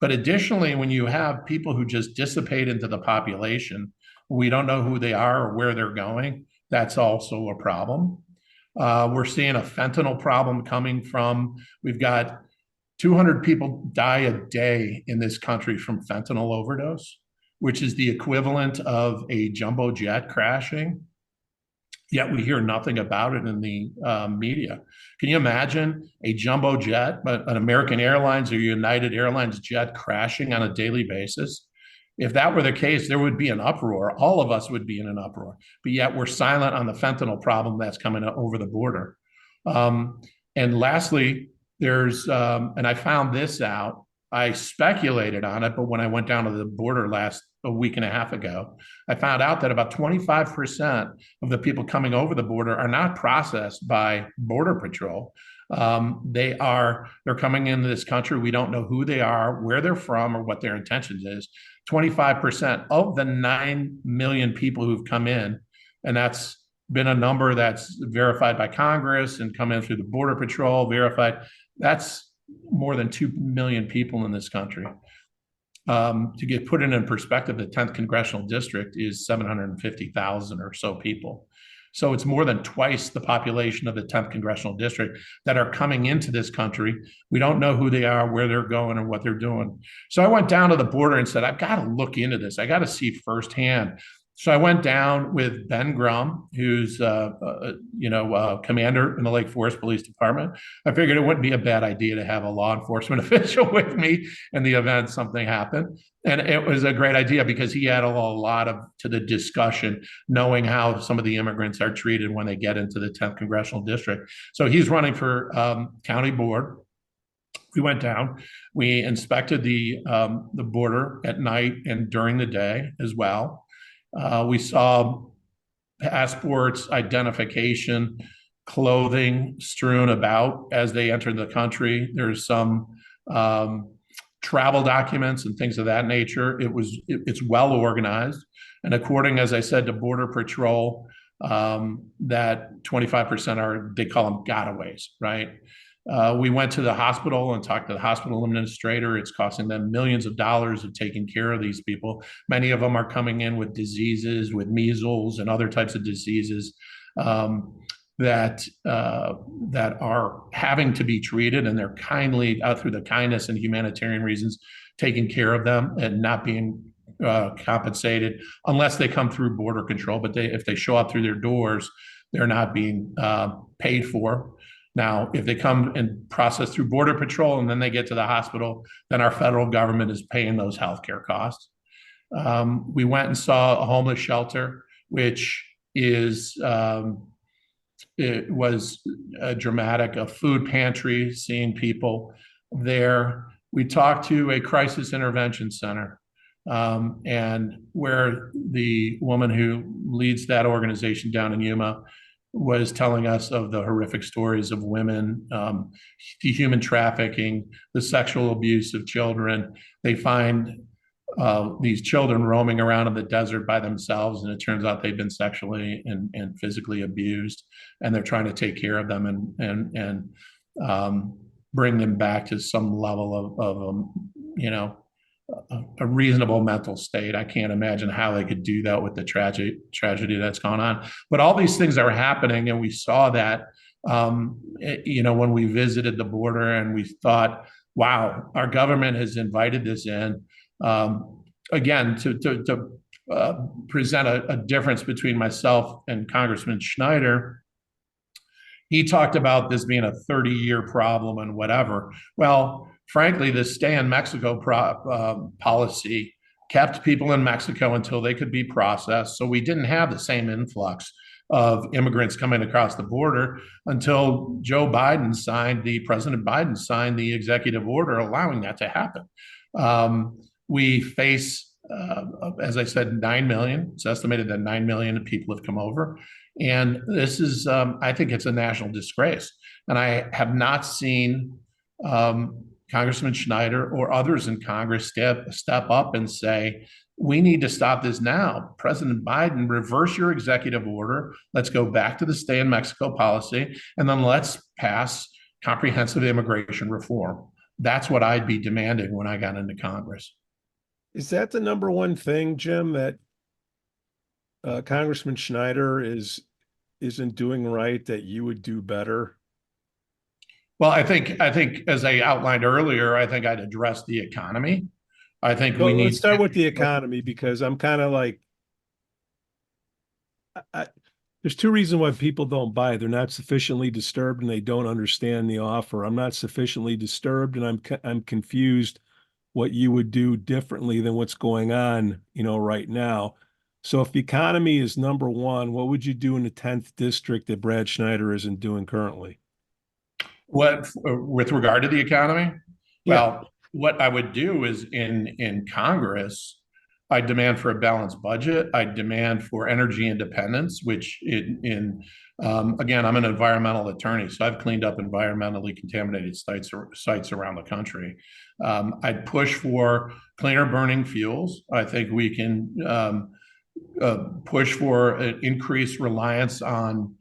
But additionally, when you have people who just dissipate into the population, we don't know who they are or where they're going, that's also a problem. We're seeing a fentanyl problem coming from, we've got 200 people die a day in this country from fentanyl overdose, which is the equivalent of a jumbo jet crashing. Yet we hear nothing about it in the media. Can you imagine a jumbo jet, but an American Airlines or United Airlines jet crashing on a daily basis? If that were the case, there would be an uproar. All of us would be in an uproar. But yet we're silent on the fentanyl problem that's coming over the border. And lastly, there's, and I found this out, I speculated on it, but when I went down to the border a week and a half ago, I found out that about 25% of the people coming over the border are not processed by Border Patrol. They're coming into this country. We don't know who they are, where they're from, or what their intentions is. 25% of the 9 million people who've come in, and that's been a number that's verified by Congress and come in through the Border Patrol, verified. That's more than 2 million people in this country. To get put in perspective, the 10th Congressional District is 750,000 or so people. So it's more than twice the population of the 10th Congressional District that are coming into this country. We don't know who they are, where they're going, or what they're doing. So I went down to the border and said, I've got to look into this. I got to see firsthand. So I went down with Ben Grum, who's commander in the Lake Forest Police Department. I figured it wouldn't be a bad idea to have a law enforcement official with me in the event something happened. And it was a great idea because he added a lot to the discussion, knowing how some of the immigrants are treated when they get into the 10th Congressional District. So he's running for county board. We went down, we inspected the border at night and during the day as well. We saw passports, identification, clothing strewn about as they entered the country. There's some travel documents and things of that nature. It's well organized. And according, as I said, to Border Patrol, that 25% are, they call them gotaways, right? We went to the hospital and talked to the hospital administrator. It's costing them millions of dollars of taking care of these people. Many of them are coming in with diseases, with measles and other types of diseases that are having to be treated, and they're kindly, through the kindness and humanitarian reasons, taking care of them and not being compensated unless they come through border control. But if they show up through their doors, they're not being paid for. Now, if they come and process through Border Patrol and then they get to the hospital, then our federal government is paying those healthcare costs. We went and saw a homeless shelter, which is, it was dramatic, a food pantry, seeing people there. We talked to a crisis intervention center, and where the woman who leads that organization down in Yuma was telling us of the horrific stories of women, the human trafficking, the sexual abuse of children. They find these children roaming around in the desert by themselves, and it turns out they've been sexually and physically abused, and they're trying to take care of them and bring them back to some level of a reasonable mental state. I can't imagine how they could do that with the tragedy that's gone on. But all these things are happening, and we saw that, when we visited the border, and we thought, wow, our government has invited this in. Again, to present a difference between myself and Congressman Schneider. He talked about this being a 30-year problem and whatever. Well, frankly, the stay in Mexico policy kept people in Mexico until they could be processed. So we didn't have the same influx of immigrants coming across the border until President Biden signed the executive order allowing that to happen. We face, as I said, 9 million. It's estimated that 9 million people have come over. And this is, I think it's a national disgrace. And I have not seen Congressman Schneider or others in Congress step up and say, we need to stop this now. President Biden, reverse your executive order. Let's go back to the stay in Mexico policy, and then let's pass comprehensive immigration reform. That's what I'd be demanding when I got into Congress. Is that the number one thing, Jim, that Congressman Schneider isn't doing right, that you would do better? Well, I think as I outlined earlier, I think I'd address the economy. I think we need. Let's start with the economy, because I'm kind of like, there's two reasons why people don't buy. They're not sufficiently disturbed and they don't understand the offer. I'm not sufficiently disturbed, and I'm confused what you would do differently than what's going on, right now. So if the economy is number one, what would you do in the 10th district that Brad Schneider isn't doing currently? What, with regard to the economy? Yeah. Well, what I would do is in Congress, I demand for a balanced budget. I demand for energy independence, which again, I'm an environmental attorney, so I've cleaned up environmentally contaminated sites around the country. I'd push for cleaner burning fuels. I think we can push for an increased reliance on.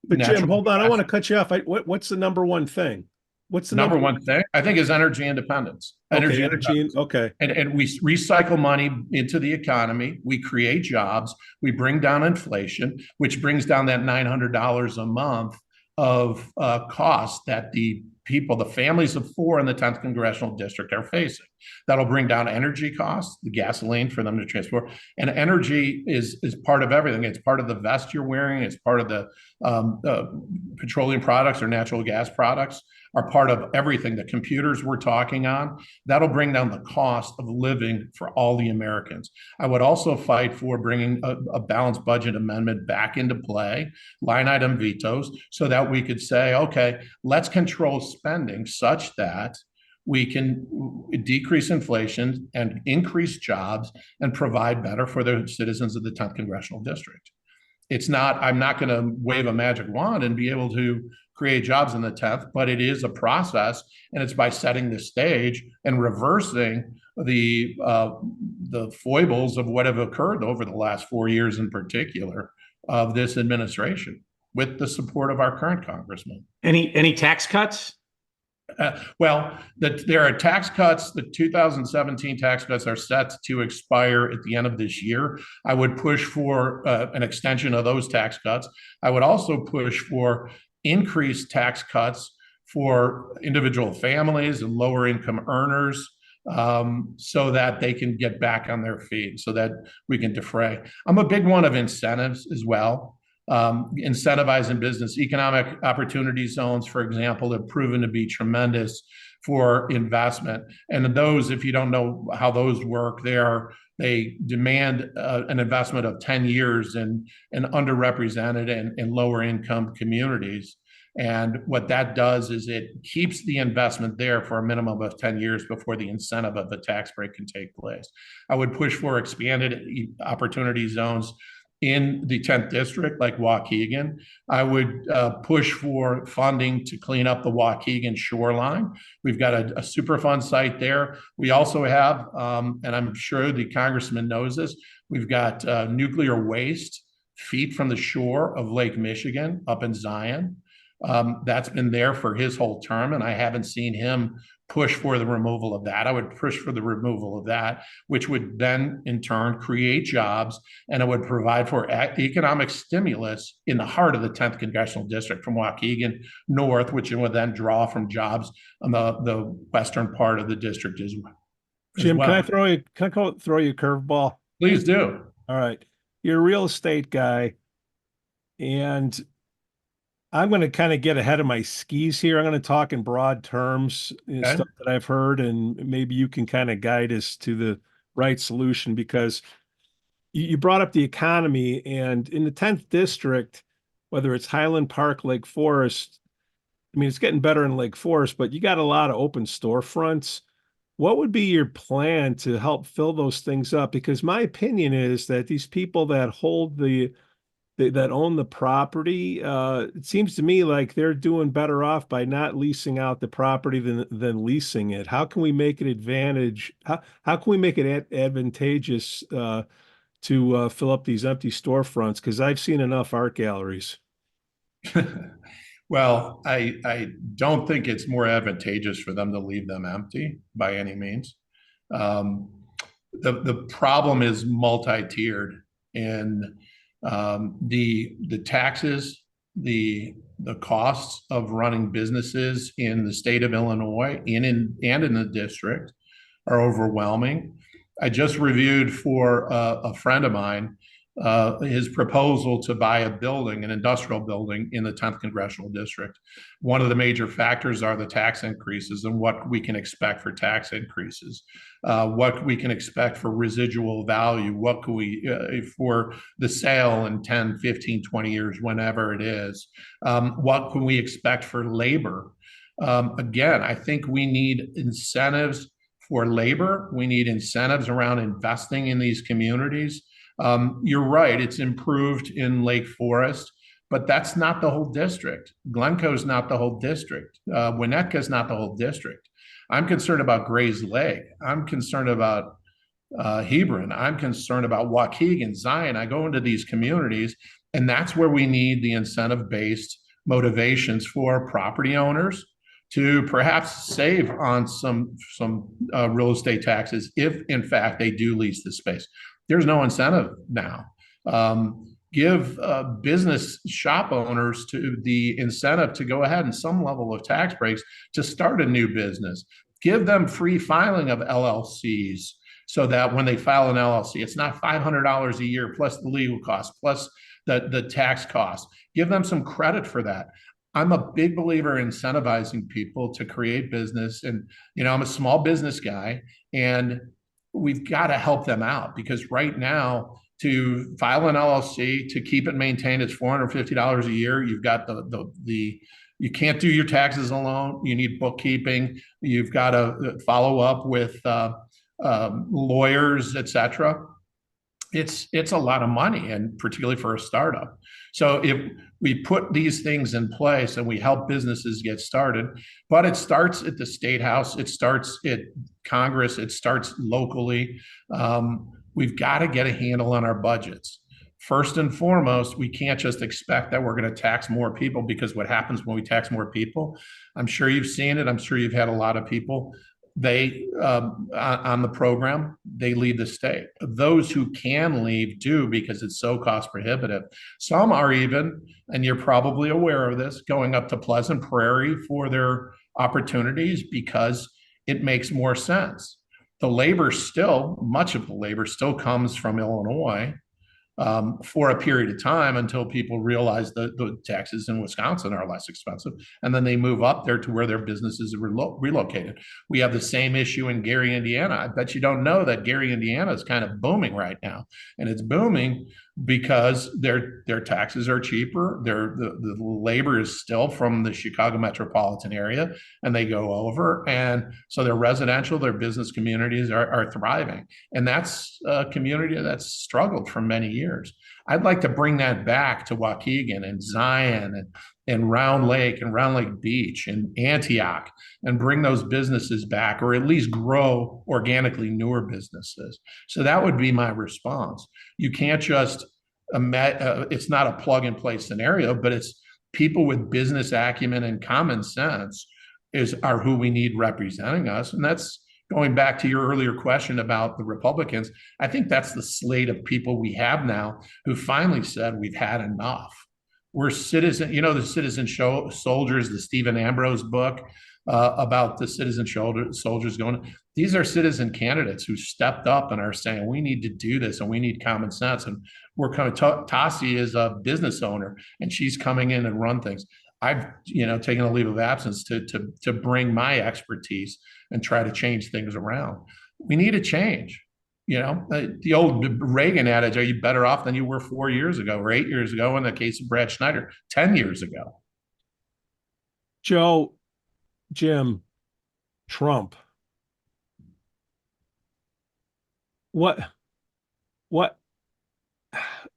But Jim, hold on. I want to cut you off. What's the number one thing? What's the number one thing? I think is energy independence. Energy independence. Okay. And we recycle money into the economy. We create jobs. We bring down inflation, which brings down that $900 a month of cost that the people, the families of 4 in the 10th Congressional District are facing. That'll bring down energy costs, the gasoline for them to transport. And energy is part of everything. It's part of the vest you're wearing. It's part of the petroleum products or natural gas products are part of everything. The computers we're talking on, that'll bring down the cost of living for all the Americans. I would also fight for bringing a balanced budget amendment back into play, line item vetoes, so that we could say, okay, let's control spending such that we can decrease inflation and increase jobs and provide better for the citizens of the 10th Congressional District. It's not, I'm not going to wave a magic wand and be able to create jobs in the 10th, but it is a process, and it's by setting the stage and reversing the foibles of what have occurred over the last 4 years in particular of this administration with the support of our current congressman. Any tax cuts? Well, there are tax cuts. The 2017 tax cuts are set to expire at the end of this year. I would push for an extension of those tax cuts. I would also push for increased tax cuts for individual families and lower income earners, so that they can get back on their feet, so that we can defray. I'm a big one of incentives as well. Incentivizing business. Economic opportunity zones, for example, have proven to be tremendous for investment. And those, if you don't know how those work, they demand an investment of 10 years in underrepresented and lower income communities. And what that does is it keeps the investment there for a minimum of 10 years before the incentive of the tax break can take place. I would push for expanded opportunity zones in the 10th district, like Waukegan. I would push for funding to clean up the Waukegan shoreline. We've got a Superfund site there. We also have, and I'm sure the congressman knows this, we've got nuclear waste feet from the shore of Lake Michigan up in Zion. That's been there for his whole term, and I haven't seen him push for the removal of that. I would push for the removal of that, which would then in turn create jobs, and it would provide for economic stimulus in the heart of the 10th Congressional District from Waukegan north, which would then draw from jobs on the western part of the district as well. Jim, can I throw you a curveball? Please do. All right. You're a real estate guy, and I'm going to kind of get ahead of my skis here. I'm going to talk in broad terms, stuff that I've heard, and maybe you can kind of guide us to the right solution, because you brought up the economy, and in the 10th district, whether it's Highland Park, Lake Forest, I mean, it's getting better in Lake Forest, but you got a lot of open storefronts. What would be your plan to help fill those things up? Because my opinion is that these people that hold the that own the property, it seems to me like they're doing better off by not leasing out the property than leasing it. How can we make it advantage? How can we make it advantageous to fill up these empty storefronts? Because I've seen enough art galleries. Well, I don't think it's more advantageous for them to leave them empty by any means. Um, the problem is multi-tiered, and the taxes, the costs of running businesses in the state of Illinois and in the district are overwhelming. I just reviewed for a friend of mine his proposal to buy a building, an industrial building in the 10th Congressional District. One of the major factors are the tax increases and what we can expect for tax increases, what we can expect for residual value, what can we, for the sale in 10, 15, 20 years, whenever it is, what can we expect for labor? Again, I think we need incentives for labor. We need incentives around investing in these communities. You're right, it's improved in Lake Forest, but that's not the whole district. Glencoe's not the whole district. Winnetka's not the whole district. I'm concerned about Gray's Lake. I'm concerned about Hebron. I'm concerned about Waukegan, Zion. I go into these communities, and that's where we need the incentive-based motivations for property owners to perhaps save on some real estate taxes if, in fact, they do lease the space. There's no incentive now. Give business shop owners to the incentive to go ahead and some level of tax breaks to start a new business. Give them free filing of LLCs so that when they file an LLC, it's not $500 a year plus the legal costs, plus the tax costs. Give them some credit for that. I'm a big believer in incentivizing people to create business. And, I'm a small business guy, and we've got to help them out, because right now to file an LLC, to keep it maintained, it's $450 a year. You've got you can't do your taxes alone. You need bookkeeping. You've got to follow up with lawyers, etc. It's a lot of money, and particularly for a startup. So if we put these things in place and we help businesses get started, but it starts at the State House, it starts at Congress, it starts locally. We've got to get a handle on our budgets. First and foremost, we can't just expect that we're going to tax more people, because what happens when we tax more people, I'm sure you've seen it. I'm sure you've had a lot of people, they on the program, they leave the state. Those who can leave do, because it's so cost prohibitive. Some are even, and you're probably aware of this, going up to Pleasant Prairie for their opportunities because it makes more sense. Much of the labor still comes from Illinois, for a period of time, until people realize that the taxes in Wisconsin are less expensive. And then they move up there to where their businesses are relocated. We have the same issue in Gary, Indiana. I bet you don't know that Gary, Indiana is kind of booming right now. And it's booming because their taxes are cheaper. The labor is still from the Chicago metropolitan area, and they go over. And so their residential, their business communities are thriving. And that's a community that's struggled for many years. I'd like to bring that back to Waukegan and Zion and Round Lake and Round Lake Beach and Antioch, and bring those businesses back, or at least grow organically newer businesses. So that would be my response. You can't just, it's not a plug and play scenario, but it's people with business acumen and common sense are who we need representing us. And that's going back to your earlier question about the Republicans. I think that's the slate of people we have now who finally said we've had enough. We're citizen, the Citizen Soldiers, the Stephen Ambrose book about the citizen soldiers going. These are citizen candidates who stepped up and are saying, we need to do this, and we need common sense. And we're coming. Tassi is a business owner, and she's coming in and run things. I've taken a leave of absence to bring my expertise and try to change things around. We need a change. The old Reagan adage, are you better off than you were 4 years ago or 8 years ago, in the case of Brad Schneider, 10 years ago? Joe, Jim, Trump. What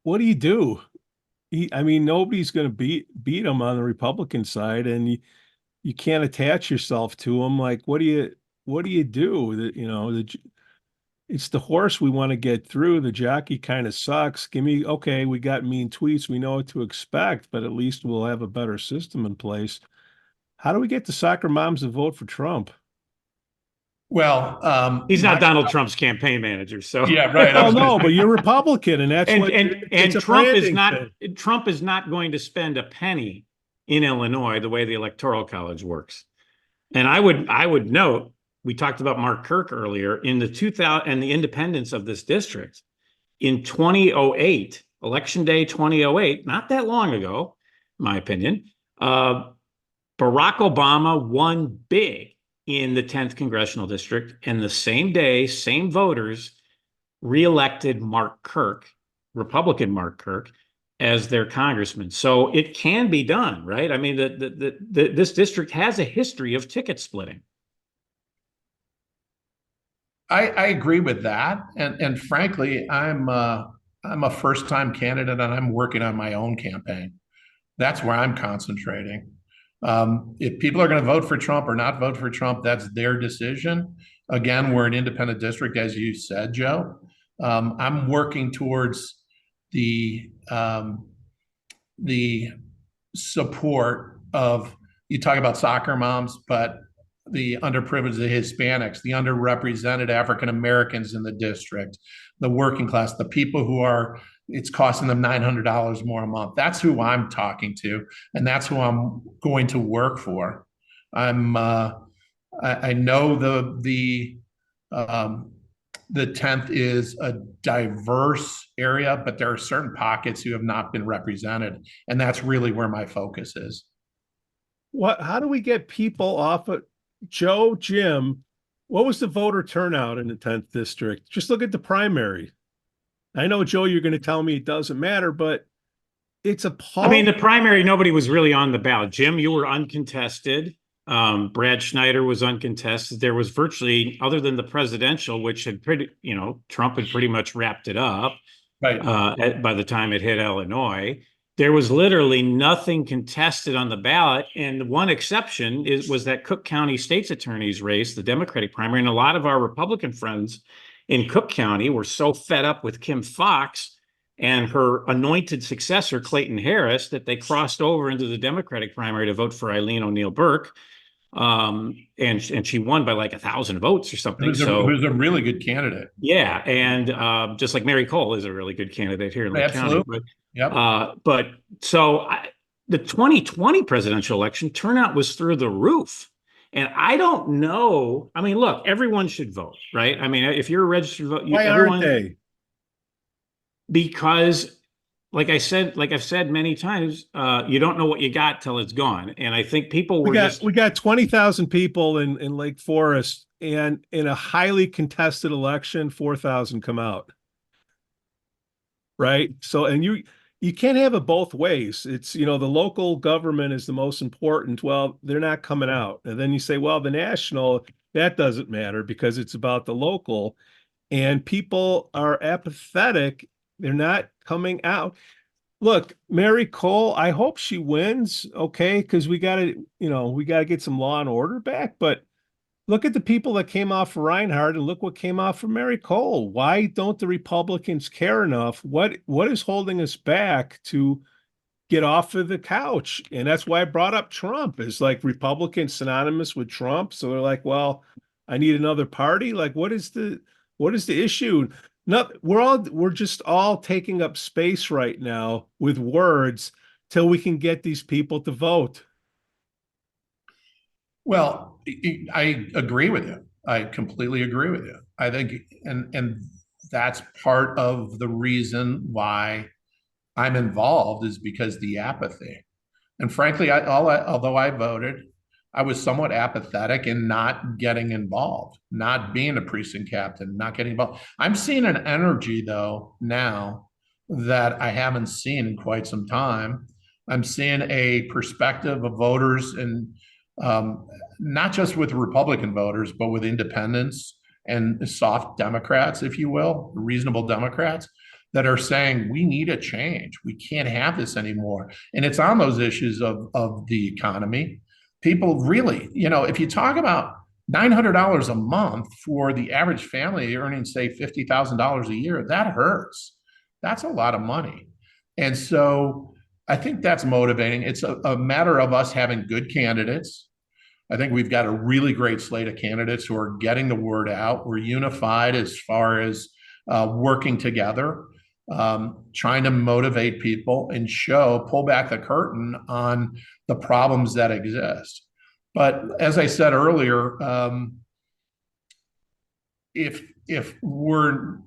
do you do? I mean, nobody's going to beat him on the Republican side, and you can't attach yourself to him. Like, what do you do? That it's the horse we want to get through. The jockey kind of sucks. Okay, we got mean tweets. We know what to expect, but at least we'll have a better system in place. How do we get the soccer moms to vote for Trump? Well, He's not Donald Trump's campaign manager, so yeah, right. Well, no, but you're Republican, and that's what it's a Trump is branding not thing. Trump is not going to spend a penny in Illinois the way the Electoral College works. And I would note, we talked about Mark Kirk earlier, in the 2000 and the independence of this district in 2008, election day 2008, not that long ago, in my opinion. Barack Obama won big in the 10th congressional district, and the same day, same voters reelected Mark Kirk, Republican Mark Kirk, as their congressman. So it can be done, right? I mean, this district has a history of ticket splitting. I agree with that, and frankly, I'm a first-time candidate, and I'm working on my own campaign. That's where I'm concentrating. If people are going to vote for Trump or not vote for Trump, that's their decision. Again, we're an independent district, as you said, Joe. I'm working towards the support of, you talk about soccer moms, but the underprivileged, the Hispanics, the underrepresented African Americans in the district, the working class, the people who are, it's costing them $900 more a month. That's who I'm talking to, and that's who I'm going to work for. I know the 10th is a diverse area, but there are certain pockets who have not been represented, and that's really where my focus is. How do we get people off of Jim? What was the voter turnout in the 10th district? Just look at the primary. I know, Joe, you're going to tell me it doesn't matter, but it's appalling. I mean, the primary, nobody was really on the ballot. Jim, you were uncontested. Brad Schneider was uncontested. There was virtually, other than the presidential, which had Trump had pretty much wrapped it up, right? By the time it hit Illinois, there was literally nothing contested on the ballot. And one exception was that Cook County State's Attorney's race, the Democratic primary. And a lot of our Republican friends in Cook County were so fed up with Kim Foxx and her anointed successor, Clayton Harris, that they crossed over into the Democratic primary to vote for Eileen O'Neill Burke. And she won by like 1,000 votes or something. Who's a really good candidate. Yeah, and just like Mary Cole is a really good candidate here in Lake County. But, yep. The 2020 presidential election turnout was through the roof. And I don't know. I mean, look, everyone should vote, right? I mean, if you're a registered voter, why aren't they? Because, like I've said many times, you don't know what you got till it's gone. And I think people were we got 20,000 people in Lake Forest, and in a highly contested election, 4,000 come out. Right? So, and you can't have it both ways. It's, the local government is the most important. Well, they're not coming out. And then you say, well, the national, that doesn't matter because it's about the local, and people are apathetic. They're not coming out. Look, Mary Cole, I hope she wins, okay? Because we gotta get some law and order back. But look at the people that came off for Reinhardt, and look what came off for Mary Cole. Why don't the Republicans care enough? What is holding us back to get off of the couch? And that's why I brought up Trump. Is like Republicans synonymous with Trump. So they're like, well, I need another party. Like, what is the issue? We're just all taking up space right now with words till we can get these people to vote. Well, I agree with you. I completely agree with you. I think, and that's part of the reason why I'm involved, is because the apathy. And frankly, although I voted, I was somewhat apathetic in not getting involved, not being a precinct captain, not getting involved. I'm seeing an energy, though, now that I haven't seen in quite some time. I'm seeing a perspective of voters, and not just with Republican voters, but with independents and soft Democrats, if you will, reasonable Democrats, that are saying we need a change. We can't have this anymore. And it's on those issues of the economy. People really, if you talk about $900 a month for the average family earning, say, $50,000 a year, that hurts. That's a lot of money. And so I think that's motivating. It's a matter of us having good candidates. I think we've got a really great slate of candidates who are getting the word out. We're unified as far as working together, trying to motivate people and pull back the curtain on the problems that exist. But as I said earlier, if we're,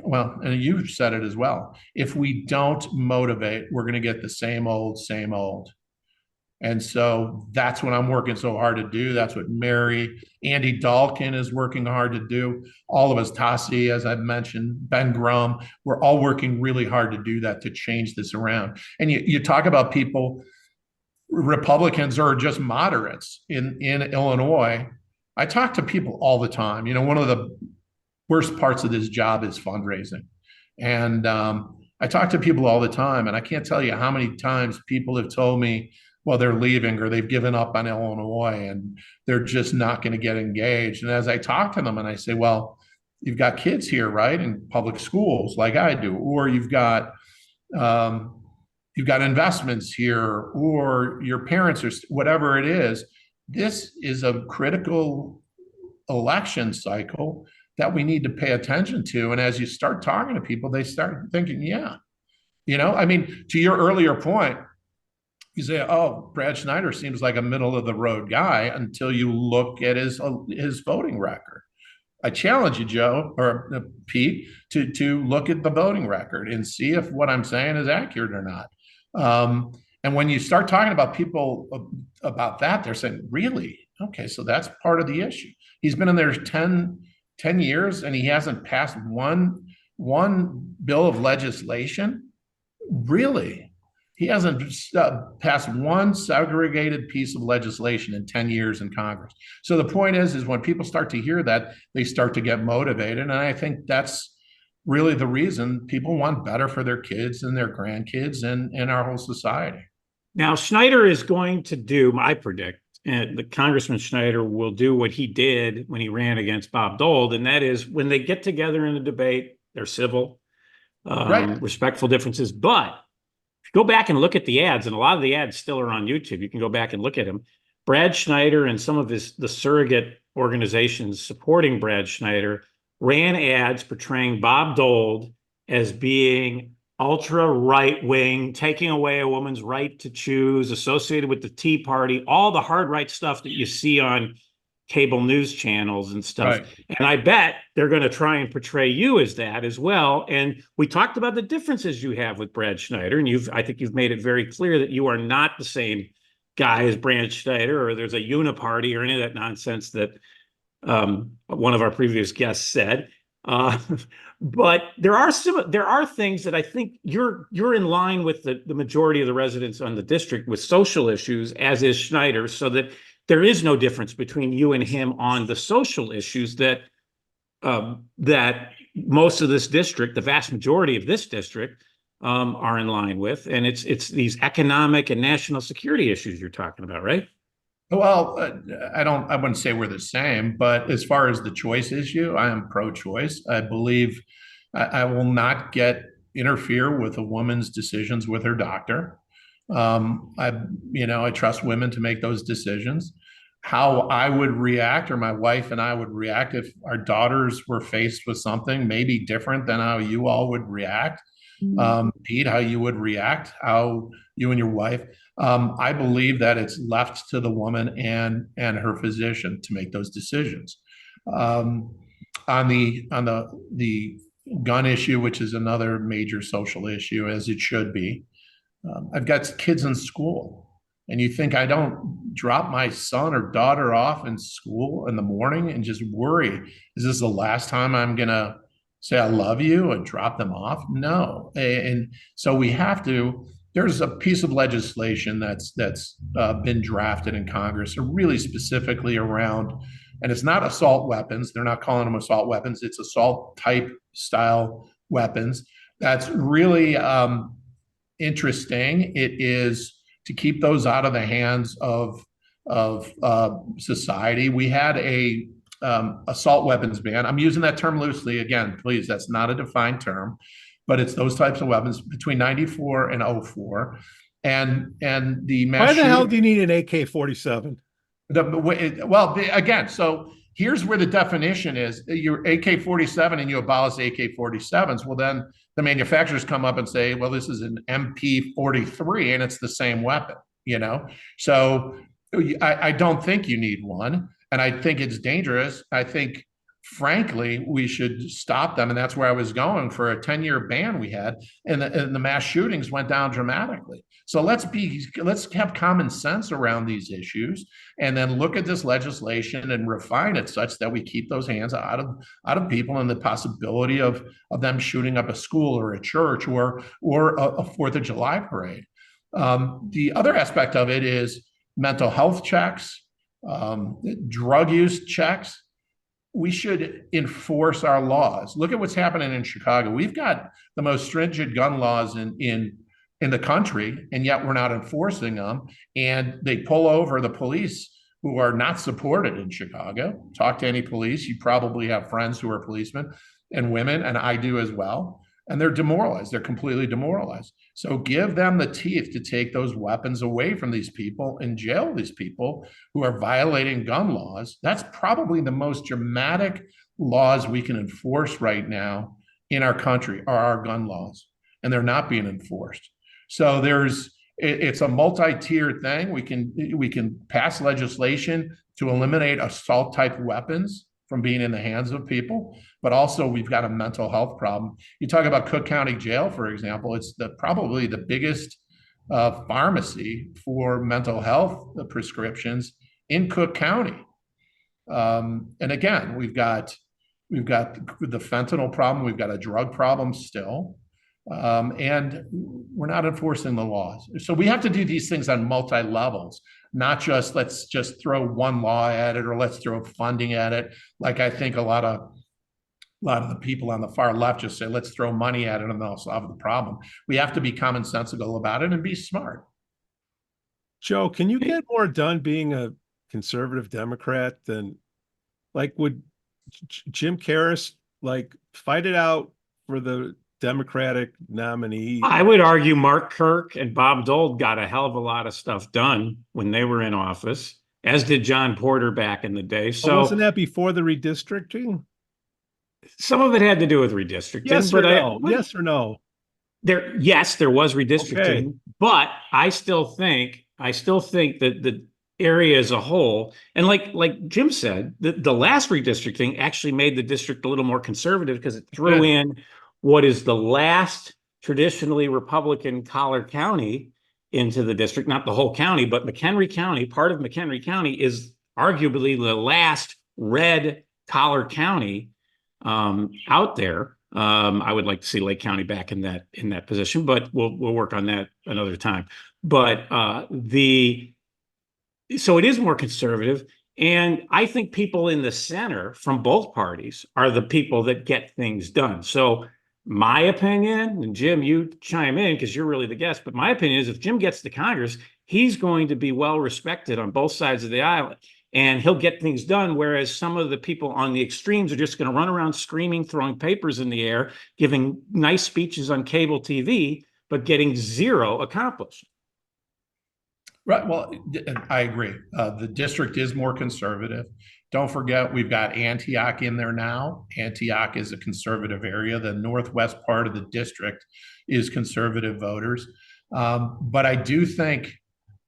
well, and you've said it as well, if we don't motivate, we're going to get the same old, same old. And so that's what I'm working so hard to do. That's what Andy Dalkin is working hard to do. All of us, Tassi, as I've mentioned, Ben Grum, we're all working really hard to do that, to change this around. And you talk about people, Republicans or just moderates in Illinois. I talk to people all the time. One of the worst parts of this job is fundraising. And I talk to people all the time, and I can't tell you how many times people have told me, well, they're leaving or they've given up on Illinois and they're just not going to get engaged. And as I talk to them and I say, well, you've got kids here, right, in public schools like I do, or you've got investments here, or your parents, or whatever it is. This is a critical election cycle that we need to pay attention to. And as you start talking to people, they start thinking, yeah, to your earlier point, you say, oh, Brad Schneider seems like a middle of the road guy, until you look at his voting record. I challenge you, Joe or Pete, to look at the voting record and see if what I'm saying is accurate or not. And when you start talking about people about that, they're saying, really? Okay, so that's part of the issue. He's been in there 10 years and he hasn't passed one bill of legislation? Really? He hasn't passed one segregated piece of legislation in 10 years in Congress. So the point is when people start to hear that, they start to get motivated. And I think that's really the reason people want better for their kids and their grandkids and our whole society. Now, Schneider is going to do, I predict, the Congressman Schneider will do what he did when he ran against Bob Dole, and that is when they get together in a debate, they're civil, right, respectful differences. But if you go back and look at the ads, and a lot of the ads still are on YouTube, you can go back and look at them. Brad Schneider and some of the surrogate organizations supporting Brad Schneider ran ads portraying Bob Dole as being ultra right-wing, taking away a woman's right to choose, associated with the Tea Party, all the hard right stuff that you see on cable news channels and stuff. Right. And I bet they're going to try and portray you as that as well. And we talked about the differences you have with Brad Schneider, and I think you've made it very clear that you are not the same guy as Brad Schneider, or there's a uniparty or any of that nonsense that one of our previous guests said. But there are things that I think you're in line with the majority of the residents on the district with social issues, as is Schneider, so that there is no difference between you and him on the social issues that most of this district, the vast majority of this district, are in line with. And it's these economic and national security issues you're talking about, right? Well, I wouldn't say we're the same, but as far as the choice issue, I am pro-choice. I believe I will not interfere with a woman's decisions with her doctor. I trust women to make those decisions. How I would react, or my wife and I would react if our daughters were faced with something maybe different than how you all would react. Pete, how you would react, how you and your wife. I believe that it's left to the woman and her physician to make those decisions. On the gun issue, which is another major social issue, as it should be, I've got kids in school, and you think I don't drop my son or daughter off in school in the morning and just worry, is this the last time I'm gonna say I love you and drop them off? No. And so there's a piece of legislation that's been drafted in Congress, really specifically around, and it's not assault weapons. They're not calling them assault weapons. It's assault type style weapons, That's really interesting. It is to keep those out of the hands of society. We had a assault weapons ban. I'm using that term loosely. Again, please, that's not a defined term, but it's those types of weapons between 94 and 04. And the mass Why the hell shooting, do you need an AK-47? again, so here's where the definition is. Your AK-47 and you abolish AK-47s. Well, then the manufacturers come up and say, well, this is an MP-43 and it's the same weapon, you know? So I don't think you need one. And I think it's dangerous. I think, frankly, we should stop them. And that's where I was going. For a 10-year ban we had, and the mass shootings went down dramatically. So let's have common sense around these issues, and then look at this legislation and refine it such that we keep those hands out of people, and the possibility of them shooting up a school or a church or a 4th of July parade. The other aspect of it is mental health checks, drug use checks. We should enforce our laws. Look at what's happening in Chicago. We've got the most stringent gun laws in the country, and yet we're not enforcing them. And they pull over the police who are not supported in Chicago. Talk to any police. You probably have friends who are policemen and women, and I do as well. And they're demoralized. They're completely demoralized. So give them the teeth to take those weapons away from these people and jail these people who are violating gun laws. That's probably the most dramatic laws we can enforce right now in our country are our gun laws, and they're not being enforced. So it's a multi-tiered thing. We can pass legislation to eliminate assault type weapons from being in the hands of people, but also we've got a mental health problem. You talk about Cook County Jail, for example, it's probably the biggest pharmacy for mental health prescriptions in Cook County. And again, we've got the fentanyl problem, we've got a drug problem still, and we're not enforcing the laws. So we have to do these things on multi levels, not just let's just throw one law at it or let's throw funding at it. Like I think a lot of the people on the far left just say, let's throw money at it and they'll solve the problem. We have to be commonsensical about it and be smart. Joe, can you get more done being a conservative Democrat than, like, would Jim Carris fight it out for the Democratic nominee? I would argue Mark Kirk and Bob Dole got a hell of a lot of stuff done when they were in office, as did John Porter back in the day. So wasn't that before the redistricting? Some of it had to do with redistricting. Yes or no? Yes or no? Yes, there was redistricting, Okay. but I still think that the area as a whole, and like Jim said, the last redistricting actually made the district a little more conservative because it threw in what is the last traditionally Republican collar county into the district, not the whole county, but McHenry County. Part of McHenry County is arguably the last red collar county out there. I would like to see Lake County back in that position, but we'll work on that another time. But so it is more conservative, and I think people in the center from both parties are the people that get things done. So my opinion, and Jim, you chime in because you're really the guest, but my opinion is if Jim gets to Congress, he's going to be well respected on both sides of the aisle, and he'll get things done, whereas some of the people on the extremes are just going to run around screaming, throwing papers in the air, giving nice speeches on cable TV, but getting zero accomplished. Right. Well, I agree. The district is more conservative. Don't forget, we've got Antioch in there now. Antioch is a conservative area. The northwest part of the district is conservative voters. But I think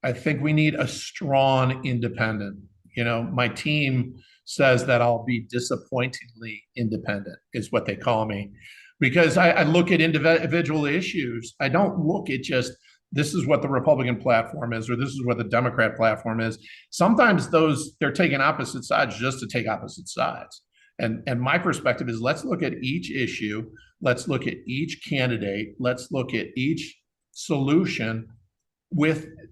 we need a strong independent. You know, my team says that I'll be disappointingly independent, is what they call me, because I look at individual issues. I don't look at just, this is what the Republican platform is, or this is what the Democrat platform is. Sometimes they're taking opposite sides just to take opposite sides. And my perspective is, let's look at each issue. Let's look at each candidate. Let's look at each solution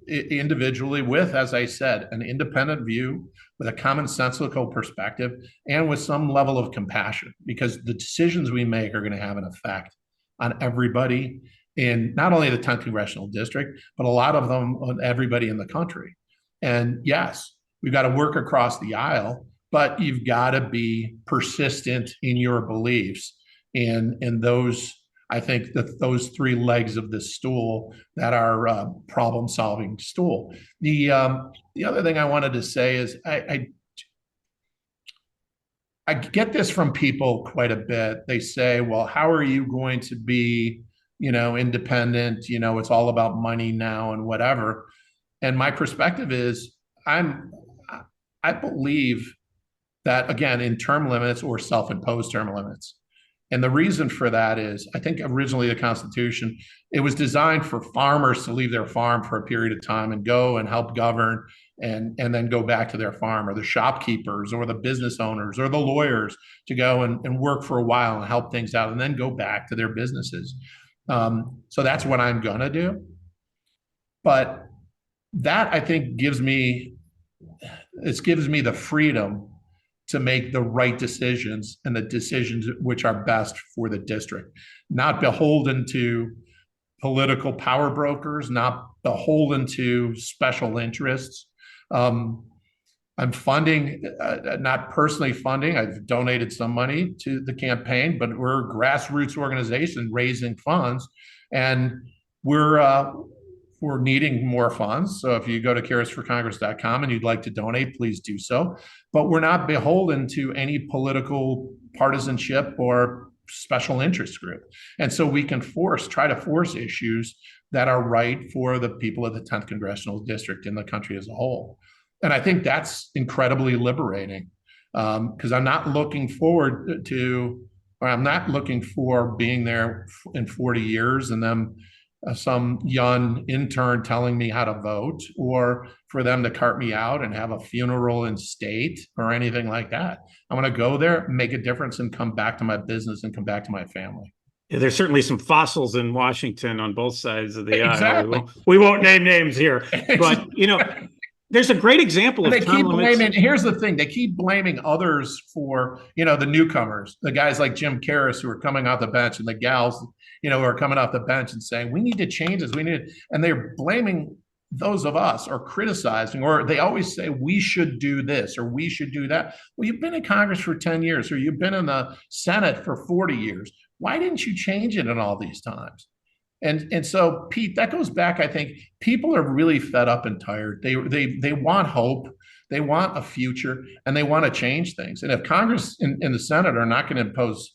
individually with, as I said, an independent view, with a commonsensical perspective, and with some level of compassion, because the decisions we make are going to have an effect on everybody in not only the 10th Congressional District, but a lot of them on everybody in the country. And yes, we've got to work across the aisle, but you've got to be persistent in your beliefs. And those, I think that those three legs of this stool that are problem-solving stool. The other thing I wanted to say is I get this from people quite a bit. They say, well, how are you going to be, independent? It's all about money now and whatever. And my perspective is I believe that, again, in term limits or self-imposed term limits. And the reason for that is, I think originally the Constitution, it was designed for farmers to leave their farm for a period of time and go and help govern and then go back to their farm, or the shopkeepers or the business owners or the lawyers to go and work for a while and help things out and then go back to their businesses. So that's what I'm going to do. But that, I think, gives me the freedom to make the right decisions and the decisions which are best for the district, not beholden to political power brokers, not beholden to special interests. I'm funding, not personally funding. I've donated some money to the campaign, but we're a grassroots organization raising funds, and we're needing more funds. So if you go to carrisforcongress.com and you'd like to donate, please do so. But we're not beholden to any political partisanship or special interest group. And so we can try to force issues that are right for the people of the 10th Congressional District and the country as a whole. And I think that's incredibly liberating, because I'm not looking forward to, or I'm not looking for being there in 40 years and then some young intern telling me how to vote, or for them to cart me out and have a funeral in state or anything like that. I want to go there, make a difference, and come back to my business and come back to my family. Yeah, there's certainly some fossils in Washington on both sides of the Exactly. aisle. We won't name names here, but there's a great example of they term keep limits. blaming. Here's the thing: they keep blaming others for the newcomers, the guys like Jim Carris who are coming off the bench, and the gals who are coming off the bench and saying we need to change this. And they're blaming those of us, or criticizing, or they always say we should do this or we should do that. Well, you've been in Congress for 10 years, or you've been in the Senate for 40 years. Why didn't you change it in all these times? And so, Pete, that goes back. I think people are really fed up and tired. They want hope, they want a future, and they want to change things. And if Congress and the Senate are not going to impose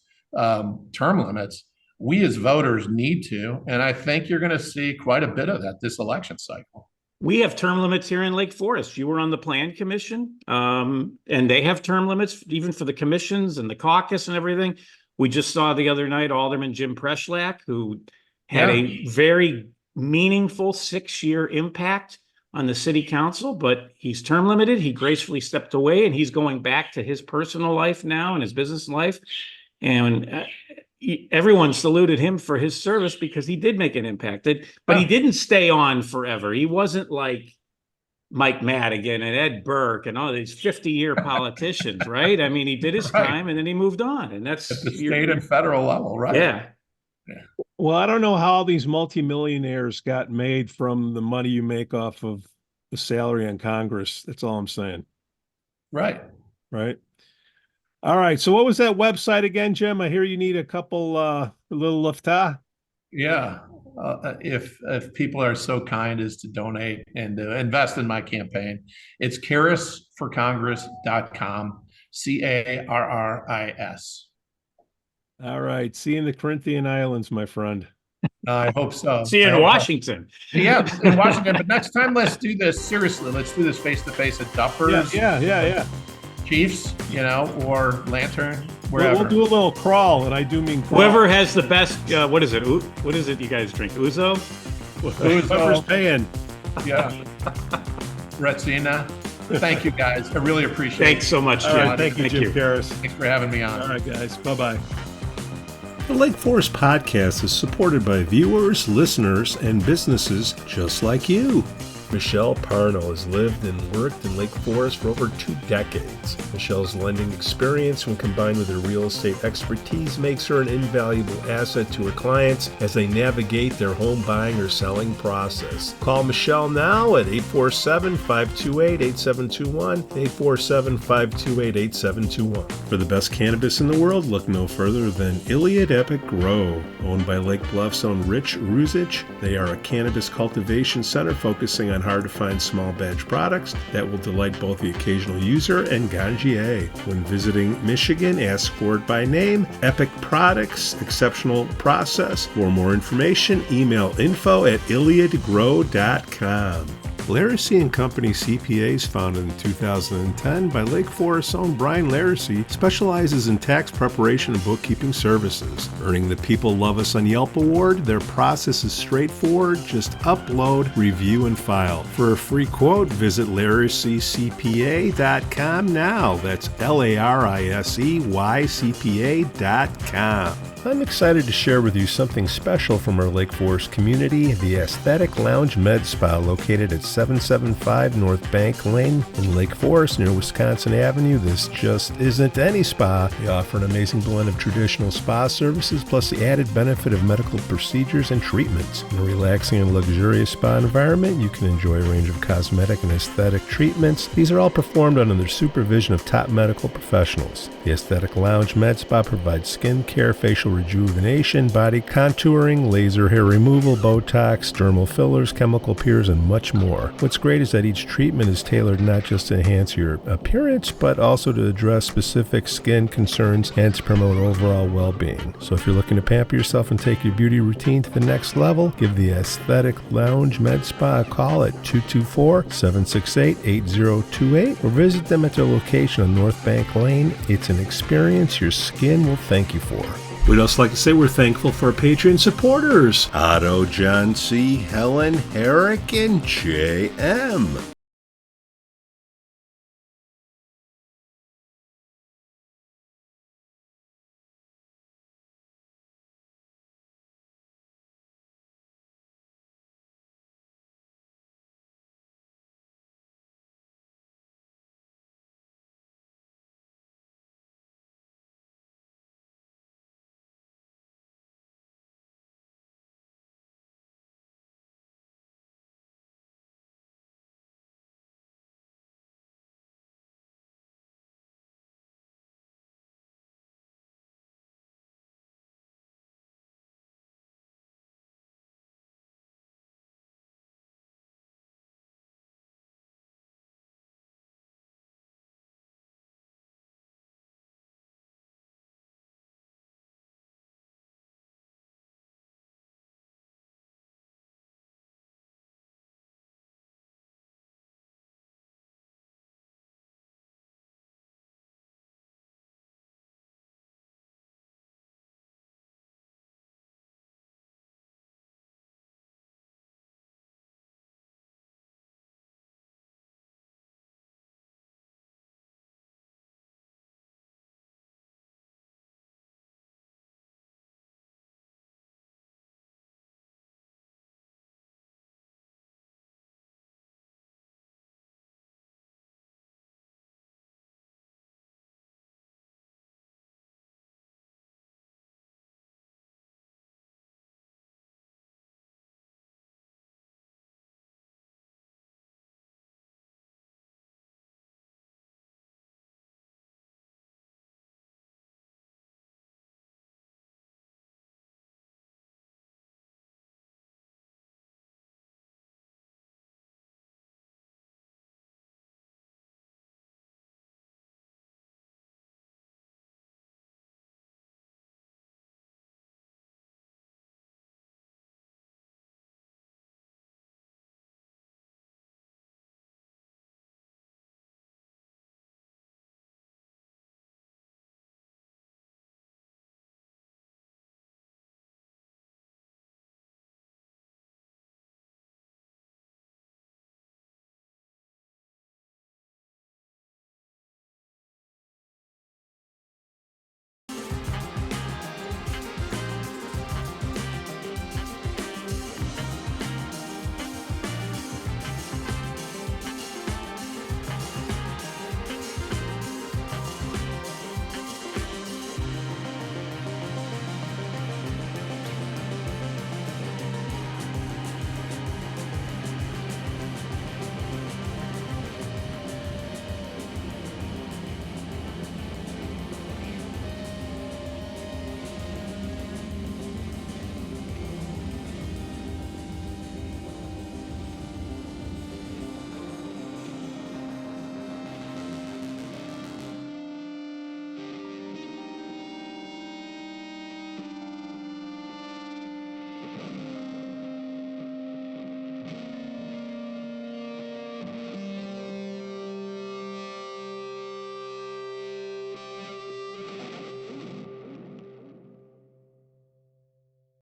term limits, we as voters need to. And I think you're going to see quite a bit of that this election cycle. We have term limits here in Lake Forest. You were on the Plan Commission, and they have term limits even for the commissions and the caucus and everything. We just saw the other night Alderman Jim Preschalck, who had a very meaningful 6-year impact on the city council, but he's term limited. He gracefully stepped away, and he's going back to his personal life now and his business life. And everyone saluted him for his service because he did make an impact. But he didn't stay on forever. He wasn't like Mike Madigan and Ed Burke and all these 50-year politicians, right? I mean, he did his time and then he moved on. And that's at the state and federal level, right? Yeah. Well, I don't know how all these multimillionaires got made from the money you make off of the salary on Congress. That's all I'm saying. Right. Right. All right. So what was that website again, Jim? I hear you need a couple, a little lifta. Yeah. If people are so kind as to donate and to invest in my campaign, it's carrisforcongress.com, CARRIS. All right. See you in the Corinthian Islands, my friend. I hope so. See you in Washington. Yeah, in Washington. But next time, let's do this seriously. Let's do this face-to-face at Duffers. Yeah. Chiefs, or Lantern, wherever. We'll do a little crawl, and I do mean crawl. Whoever has the best, what is it? What is it you guys drink? Ouzo? Whoever's paying. Yeah. Retsina. Thank you, guys. I really appreciate it. Thanks so much, Jim. All right, thank you, Jim Carris. Thanks for having me on. All right, guys. Bye-bye. The Lake Forest Podcast is supported by viewers, listeners, and businesses just like you. Michelle Parnell has lived and worked in Lake Forest for over 2 decades. Michelle's lending experience, when combined with her real estate expertise, makes her an invaluable asset to her clients as they navigate their home buying or selling process. Call Michelle now at 847-528-8721, 847-528-8721. For the best cannabis in the world, look no further than Iliad Epic Grow. Owned by Lake Bluff's own Rich Ruzich, they are a cannabis cultivation center focusing on hard-to-find small batch products that will delight both the occasional user and ganjier. When visiting Michigan, ask for it by name. Epic Products, exceptional process. For more information, email info@iliadgrow.com. Laracy & Company CPAs, founded in 2010 by Lake Forest's own Brian Laracy, specializes in tax preparation and bookkeeping services. Earning the People Love Us on Yelp award, their process is straightforward. Just upload, review, and file. For a free quote, visit LaracyCPA.com now. That's LARISEYCPA.com. I'm excited to share with you something special from our Lake Forest community, the Aesthetic Lounge Med Spa, located at 775 North Bank Lane in Lake Forest near Wisconsin Avenue. This just isn't any spa. They offer an amazing blend of traditional spa services plus the added benefit of medical procedures and treatments. In a relaxing and luxurious spa environment, you can enjoy a range of cosmetic and aesthetic treatments. These are all performed under the supervision of top medical professionals. The Aesthetic Lounge Med Spa provides skin care, facial rejuvenation, body contouring, laser hair removal, Botox, dermal fillers, chemical peels, and much more. What's great is that each treatment is tailored not just to enhance your appearance, but also to address specific skin concerns and to promote overall well-being. So if you're looking to pamper yourself and take your beauty routine to the next level, give the Aesthetic Lounge Med Spa a call at 224-768-8028 or visit them at their location on North Bank Lane. It's an experience your skin will thank you for. We'd also like to say we're thankful for our Patreon supporters, Otto, John C., Helen, Herrick, and J.M.